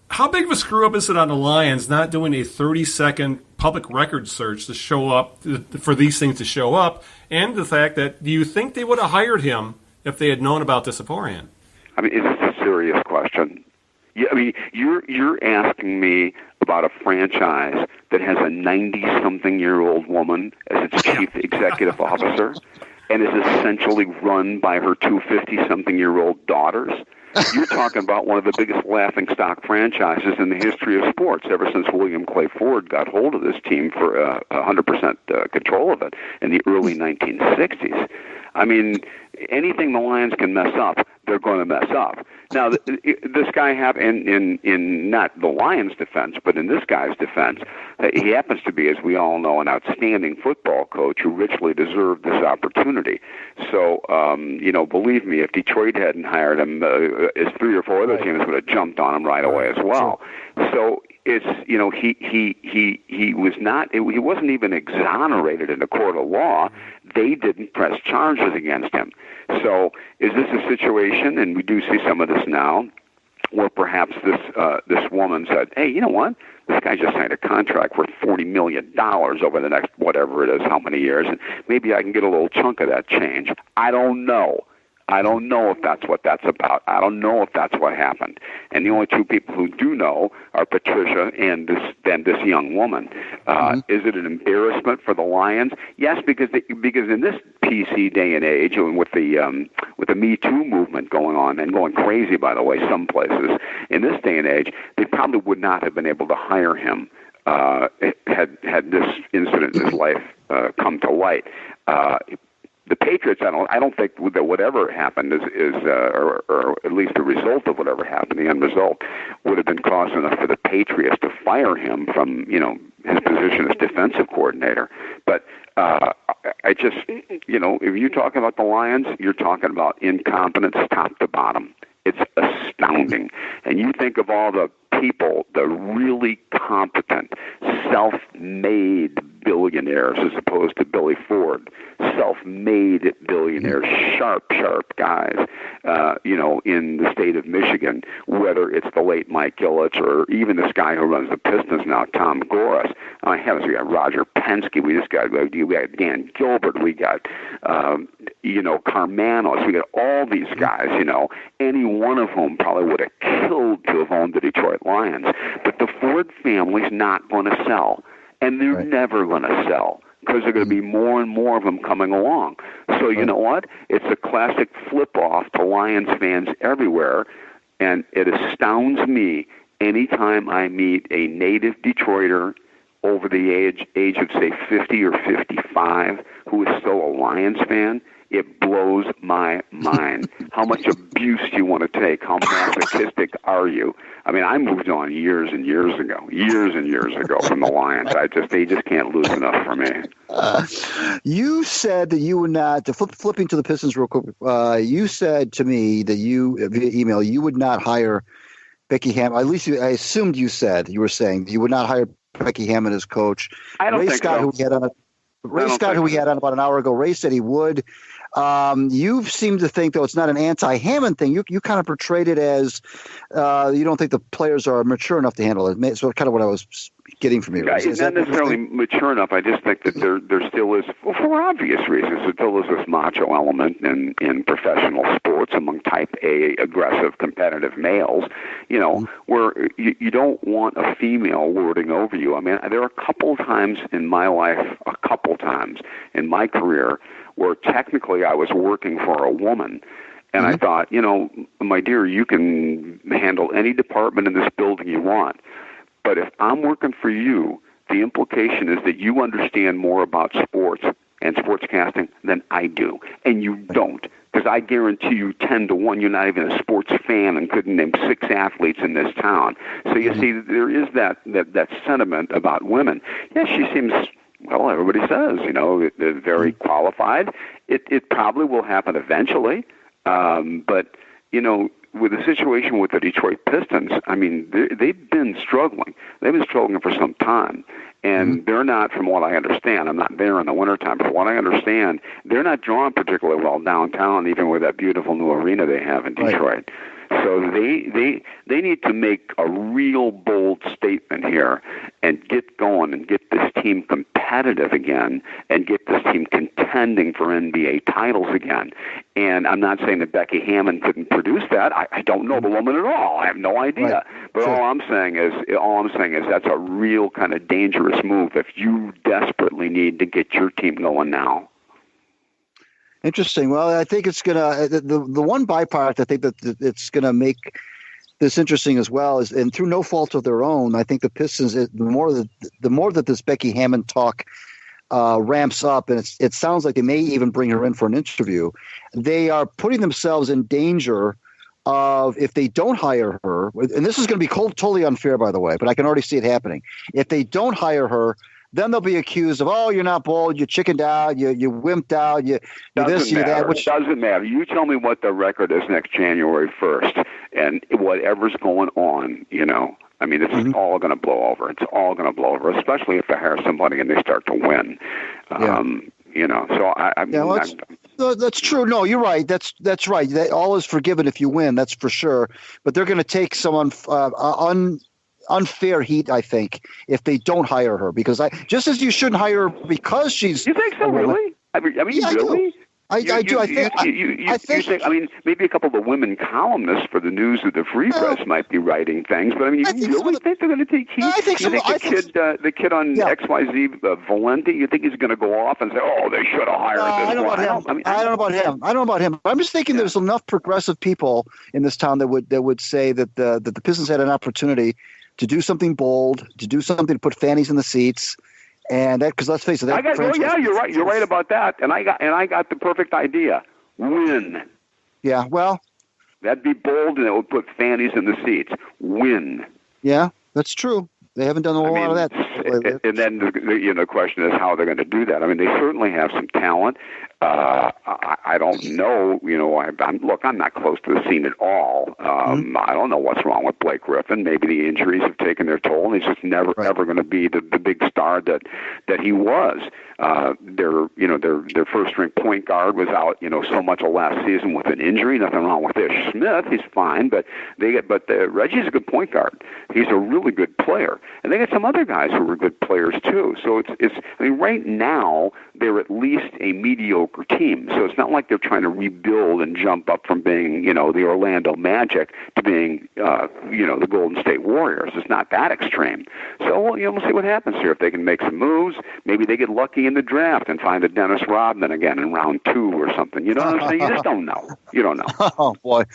Speaker 5: how big of a screw-up is it on the Lions not doing a 30-second public record search to show up, for these things to show up, and the fact that, do you think they would have hired him if they had known about this beforehand?
Speaker 10: I mean, is this a serious question? Yeah, I mean, you're asking me about a franchise that has a 90-something-year-old woman as its chief executive officer and is essentially run by her two 50-something-year-old daughters? You're talking about one of the biggest laughingstock franchises in the history of sports ever since William Clay Ford got hold of this team for 100% control of it in the early 1960s. I mean, anything the Lions can mess up, they're going to mess up. Now, this guy in not the Lions' defense, but in this guy's defense, he happens to be, as we all know, an outstanding football coach who richly deserved this opportunity. So, believe me, if Detroit hadn't hired him, his 3 or 4 other teams would have jumped on him right away as well. So it's, he wasn't even exonerated in a court of law. They didn't press charges against him. So is this a situation, and we do see some of this now, where perhaps this woman said, hey, you know what? This guy just signed a contract worth $40 million over the next whatever it is, how many years, and maybe I can get a little chunk of that change. I don't know. I don't know if that's what that's about. I don't know if that's what happened. And the only two people who do know are Patricia and this young woman. Is it an embarrassment for the Lions? Yes, because in this PC day and age, and with the Me Too movement going on and going crazy, by the way, some places in this day and age, they probably would not have been able to hire him had this incident in his life come to light. The Patriots, I don't think that whatever happened or at least the result of whatever happened, the end result, would have been cause enough for the Patriots to fire him from, his position as defensive coordinator. But I just, if you're talking about the Lions, you're talking about incompetence top to bottom. It's astounding. And you think of all the people, the really competent, self-made billionaires as opposed to Billy Ford, self-made billionaires, sharp guys, in the state of Michigan, whether it's the late Mike Ilitch or even this guy who runs the Pistons now, Tom Goris. Oh, heavens, we got Roger Penske, we got Dan Gilbert, we got, Carmanos, we got all these guys, any one of whom probably would have killed to have owned the Detroit Lions. But the Ford family's not going to sell, and they're never going to sell, because there are going to be more and more of them coming along. So you know what? It's a classic flip-off to Lions fans everywhere, and it astounds me anytime I meet a native Detroiter over the age of, say, 50 or 55 who is still a Lions fan. It blows my mind. How much abuse do you want to take? How masochistic are you? I mean, I moved on years and years ago from the Lions. They just can't lose enough for me.
Speaker 6: You said that you would not, flipping to the Pistons real quick, you said to me that via email, you would not hire Becky Hammond. At least I assumed you were saying you would not hire Becky Hammond as coach.
Speaker 10: I don't think so.
Speaker 6: Ray Scott, who we had on about an hour ago, Ray said he would. You seem to think, though, it's not an anti-Hammond thing. You kind of portrayed it as you don't think the players are mature enough to handle it. So kind of what I was getting from you.
Speaker 10: Yeah, it's not necessarily mature enough. I just think that there still is, for obvious reasons, there still is this macho element in professional sports among type A aggressive competitive males, where you don't want a female lording over you. I mean, there are a couple times in my life, in my career, where technically I was working for a woman, and I thought, my dear, you can handle any department in this building you want, but if I'm working for you, the implication is that you understand more about sports and sportscasting than I do, and you don't. because I guarantee you 10-1, you're not even a sports fan and couldn't name 6 athletes in this town. So you see, there is that sentiment about women. Yes, she seems, well, everybody says, they're very qualified. It probably will happen eventually, but, with the situation with the Detroit Pistons, I mean, they've been struggling. They've been struggling for some time. And they're not, from what I understand, I'm not there in the wintertime, but from what I understand, they're not drawn particularly well downtown, even with that beautiful new arena they have in Detroit. Right. So they need to make a real bold statement here and get going and get this team competitive again and get this team contending for NBA titles again. And I'm not saying that Becky Hammon couldn't produce that. I don't know the woman at all. I have no idea. Right. But all I'm saying is that's a real kind of dangerous move if you desperately need to get your team going now.
Speaker 6: Interesting. Well, I think it's gonna the one byproduct I think that it's gonna make this interesting as well is, and through no fault of their own, I think the Pistons, the more that this Becky Hammon talk ramps up, and it sounds like they may even bring her in for an interview, they are putting themselves in danger of, if they don't hire her, and this is going to be totally unfair, by the way, but I can already see it happening. If they don't hire her, then they'll be accused of, oh, you're not bold, you chickened out, you wimped out, you this, you that.
Speaker 10: Which doesn't matter. You tell me what the record is next January 1st, and whatever's going on, I mean, it's all going to blow over. It's all going to blow over, especially if they hire somebody and they start to win. So
Speaker 6: that's true. No, you're right. That's right. All is forgiven if you win. That's for sure. But they're going to take someone unfair heat, I think, if they don't hire her, because just as you shouldn't hire her because she's.
Speaker 10: You think so, really? I mean,
Speaker 6: yeah,
Speaker 10: really?
Speaker 6: I do. I think.
Speaker 10: I mean, maybe a couple of the women columnists for the News of the Free Press might be writing things, but I mean, you really think they're going to take heat?
Speaker 6: I think so.
Speaker 10: The kid on XYZ, Valenti, you think he's going to go off and say, "Oh, they should have hired this one"? I don't know about him. I'm just thinking there's enough progressive people in this town that would say that the Pistons had an opportunity to do something bold, to do something to put fannies in the seats. And that, because let's face it, you're right. You're right about that. And I got the perfect idea. Win.
Speaker 6: Yeah, well,
Speaker 10: that'd be bold, and it would put fannies in the seats. Win.
Speaker 6: Yeah, that's true. They haven't done a whole lot of that.
Speaker 10: And then the question is how they're going to do that. I mean, they certainly have some talent. I don't know. I'm not close to the scene at all. I don't know what's wrong with Blake Griffin. Maybe the injuries have taken their toll, and he's just never ever going to be the big star that he was. Their first string point guard was out, so much of last season with an injury. Nothing wrong with Ish Smith; he's fine. But Reggie's a good point guard. He's a really good player, and they got some other guys who are good players too. So it's. I mean, right now they're at least a mediocre team. So it's not like they're trying to rebuild and jump up from being, the Orlando Magic to being, the Golden State Warriors. It's not that extreme. So we'll see what happens here. If they can make some moves, maybe they get lucky in the draft and find a Dennis Rodman again in round 2 or something. You know what I'm saying? You just don't know. You don't know.
Speaker 6: Oh boy,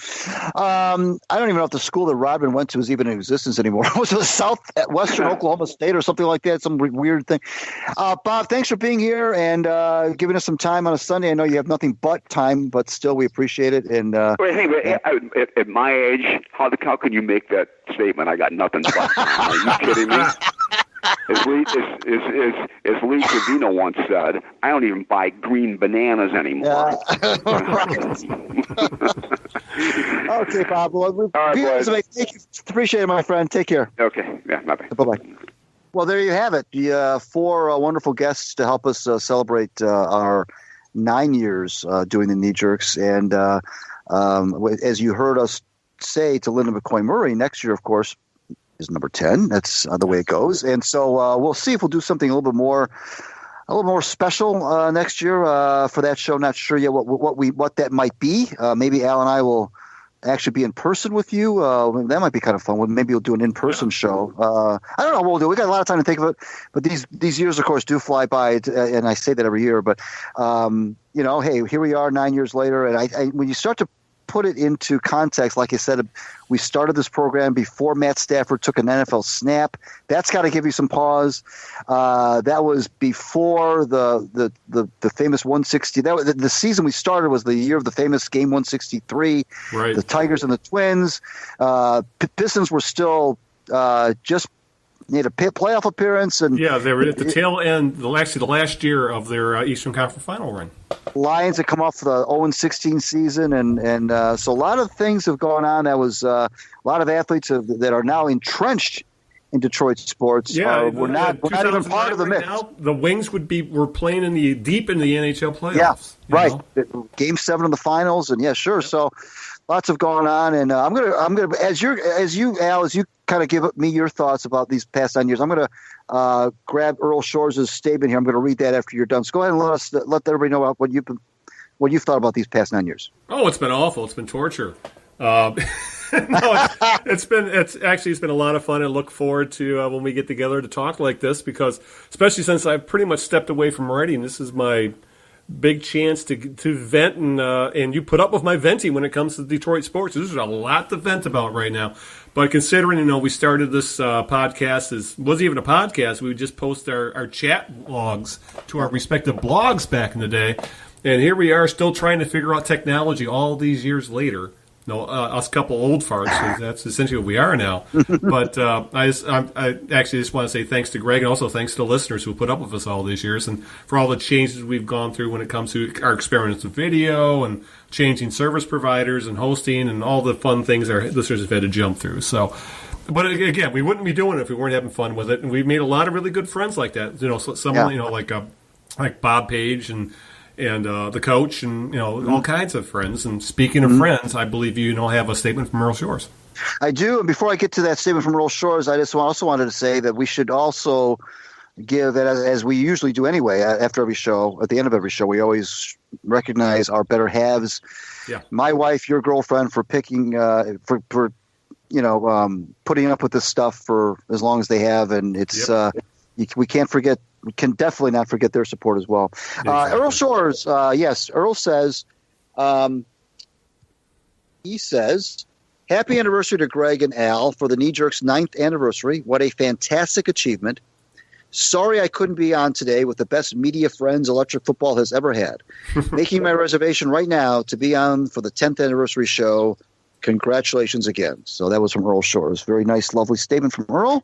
Speaker 6: I don't even know if the school that Rodman went to is even in existence anymore. Was it Western Oklahoma State or something like that? Some weird thing. Bob, thanks for being here and giving us some time on a Sunday. I know you have nothing but time, but still we appreciate it. And
Speaker 10: at my age, how can you make that statement? I got nothing but time. Are you kidding me? As Lee Trevino once said, I don't even buy green bananas anymore.
Speaker 6: Okay, Bob. Well,
Speaker 10: all right,
Speaker 6: thank you. Appreciate it, my friend. Take care.
Speaker 10: Okay. Yeah, bye-bye.
Speaker 6: Bye-bye. Well, there you have it. The 4 wonderful guests to help us celebrate our 9 years doing the Knee Jerks. And as you heard us say to Linda McCoy Murray, next year, of course, is number 10. That's the way it goes. And so we'll see if we'll do something a little more special next year for that show. Not sure yet what that might be. Maybe Al and I will actually be in person with you. That might be kind of fun. Maybe we'll do an in-person show. I don't know what we'll do. We got a lot of time to think of it. But these years, of course, do fly by, and I say that every year. But hey, here we are 9 years later, and I when you start to put it into context, like I said, we started this program before Matt Stafford took an NFL snap. That's got to give you some pause. That was before the famous 160. The season we started was the year of the famous game 163.
Speaker 5: Right.
Speaker 6: The Tigers and the Twins. Pistons were still just made a playoff appearance, and
Speaker 5: yeah, they were at the tail end. Actually, the last year of their Eastern Conference Final run.
Speaker 6: Lions had come off the 0-16 season, and so a lot of things have gone on. That was a lot of athletes that are now entrenched in Detroit sports.
Speaker 5: Yeah,
Speaker 6: we're not even part of the mix.
Speaker 5: Now, the Wings were playing deep in the NHL playoffs.
Speaker 6: Yeah, right.
Speaker 5: Know?
Speaker 6: Game 7 of the finals, and yeah, sure. Yep. So lots have gone on, and I'm gonna as you kind of give me your thoughts about these past 9 years. I'm gonna grab Earl Shores' statement here. I'm gonna read that after you're done. So go ahead and let everybody know about what you've thought about these past 9 years.
Speaker 5: Oh, it's been awful. It's been torture. It's been a lot of fun. I look forward to when we get together to talk like this, because especially since I've pretty much stepped away from writing, this is my big chance to vent, and you put up with my venting when it comes to Detroit sports. There's a lot to vent about right now. But considering, we started this podcast, wasn't even a podcast. We would just post our chat logs to our respective blogs back in the day. And here we are still trying to figure out technology all these years later. Us couple old farts, that's essentially what we are now. But I actually just want to say thanks to Greg, and also thanks to the listeners who put up with us all these years, and for all the changes we've gone through when it comes to our experiments with video and changing service providers and hosting and all the fun things our listeners have had to jump through. So, but again, we wouldn't be doing it if we weren't having fun with it. And we've made a lot of really good friends like that. Someone like Bob Page and the coach, and all kinds of friends. And speaking of friends, I believe you have a statement from Earl Shores.
Speaker 6: I do. And before I get to that statement from Earl Shores, I just also wanted to say that we should also give, as we usually do anyway, after every show, at the end of every show, we always recognize our better halves.
Speaker 5: Yeah. My
Speaker 6: wife, your girlfriend, for picking for putting up with this stuff for as long as they have, and it's we can't forget. We can definitely not forget their support as well. Exactly. Earl Shores, yes, Earl says, he says, happy anniversary to Greg and Al for the Knee Jerks' 9th anniversary. What a fantastic achievement. Sorry I couldn't be on today with the best media friends electric football has ever had. Making my reservation right now to be on for the 10th anniversary show. Congratulations again. So that was from Earl Shores. Very nice, lovely statement from Earl,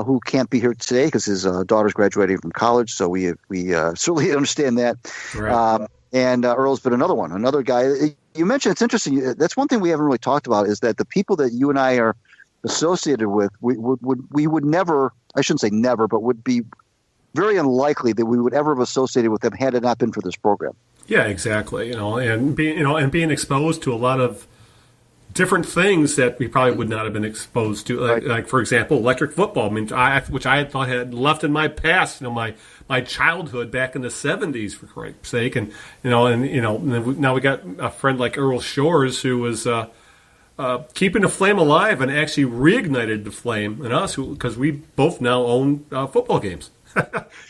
Speaker 6: who can't be here today because his daughter's graduating from college. So we certainly understand that. Right. And Earl's been another guy. You mentioned, it's interesting. That's one thing we haven't really talked about, is that the people that you and I are associated with, we would never, I shouldn't say never, but would be very unlikely that we would ever have associated with them had it not been for this program.
Speaker 5: Yeah, exactly. And being exposed to a lot of different things that we probably would not have been exposed to, like for example, electric football. I mean, which I had thought had left in my past, my childhood back in the 70s, for Christ's sake, and now we got a friend like Earl Shores who was keeping the flame alive and actually reignited the flame in us, because we both now own football games,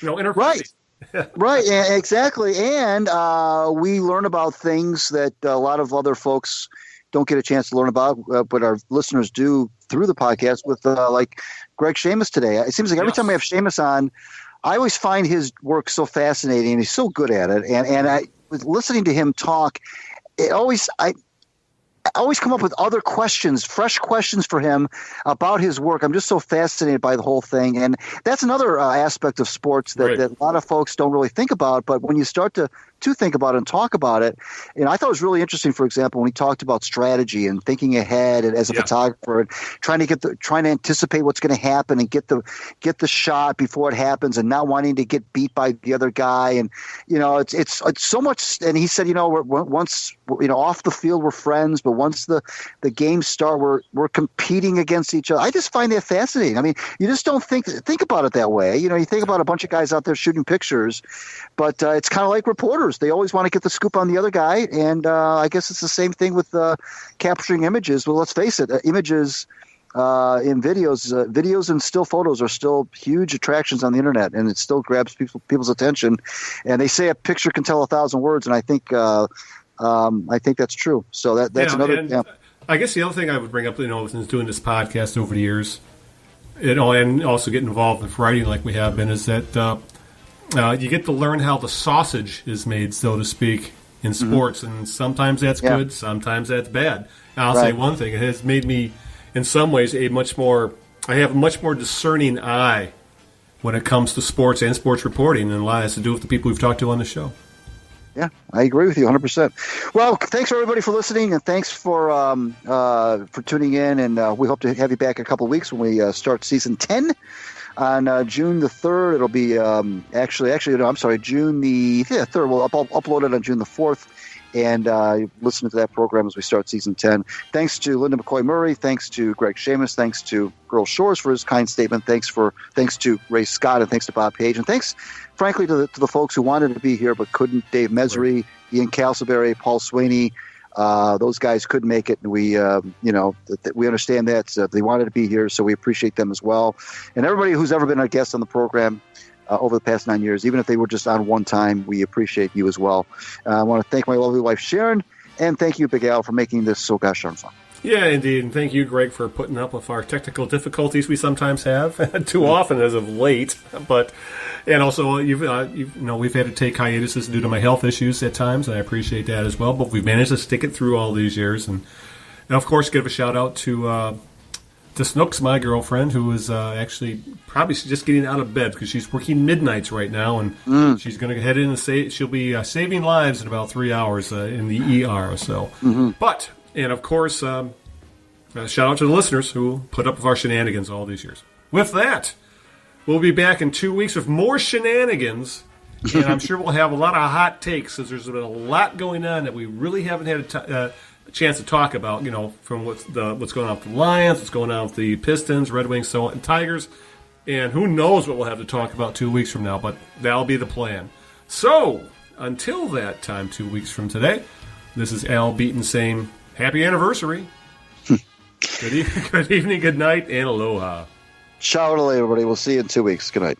Speaker 5: in our
Speaker 6: right. Right, exactly, and we learn about things that a lot of other folks don't get a chance to learn about, but our listeners do through the podcast with like Greg Shamus today. It seems like every time we have Shamus on, I always find his work so fascinating, and he's so good at it. And I was listening to him talk, I always come up with other questions, fresh questions for him about his work. I'm just so fascinated by the whole thing. And that's another aspect of sports that a lot of folks don't really think about. But when you start to think about it and talk about it, I thought it was really interesting, for example, when he talked about strategy and thinking ahead and as a photographer and trying to anticipate what's going to happen and get the shot before it happens and not wanting to get beat by the other guy. And, it's so much. And he said, once, off the field, we're friends, but once the games start, we're competing against each other. I just find that fascinating. I mean, you just don't think about it that way. You think about a bunch of guys out there shooting pictures, but it's kind of like reporters. They always want to get the scoop on the other guy, and I guess it's the same thing with capturing images. Well, let's face it, images in videos and still photos are still huge attractions on the internet, and it still grabs people's attention. And they say a picture can tell 1,000 words, and I think I think that's true. So that's another. Yeah.
Speaker 5: I guess the other thing I would bring up, since doing this podcast over the years, and also getting involved with writing like we have been, is that you get to learn how the sausage is made, so to speak, in sports, and sometimes that's good, sometimes that's bad. And I'll say one thing: it has made me, in some ways, I have a much more discerning eye when it comes to sports and sports reporting, and a lot has to do with the people we've talked to on the show.
Speaker 6: Yeah, I agree with you 100%. Well, thanks everybody for listening, and thanks for tuning in. And we hope to have you back in a couple of weeks when we start season 10 on June the 3rd. It'll be June the 3rd. We'll upload it on June the 4th, and listen to that program as we start season 10. Thanks to Linda McCoy Murray. Thanks to Greg Shamus. Thanks to Earl Shores for his kind statement. Thanks to Ray Scott, and thanks to Bob Page, and thanks, frankly, to the folks who wanted to be here but couldn't. Dave Mesery, Ian Castleberry, Paul Sweeney. Those guys couldn't make it, and we understand that. They wanted to be here, so we appreciate them as well. And everybody who's ever been a guest on the program over the past 9 years, even if they were just on one time, we appreciate you as well. I want to thank my lovely wife, Sharon, and thank you, Big Al, for making this so gosh darn fun.
Speaker 5: Yeah, indeed. And thank you, Greg, for putting up with our technical difficulties we sometimes have, too often as of late. And also, we've had to take hiatuses due to my health issues at times, and I appreciate that as well. But we've managed to stick it through all these years. And of course, give a shout out to Snooks, my girlfriend, who is actually probably just getting out of bed because she's working midnights right now, and she's going to head in and she'll be saving lives in about 3 hours in the ER or so. But, and of course, shout out to the listeners who put up with our shenanigans all these years. With that, we'll be back in 2 weeks with more shenanigans, and I'm sure we'll have a lot of hot takes because there's been a lot going on that we really haven't had a chance to talk about, from what's going on with the Lions, what's going on with the Pistons, Red Wings, and Tigers, and who knows what we'll have to talk about 2 weeks from now, but that'll be the plan. So, until that time, 2 weeks from today, this is Al Beaton saying happy anniversary. Good evening, good night, and aloha.
Speaker 6: Ciao, everybody. We'll see you in 2 weeks. Good night.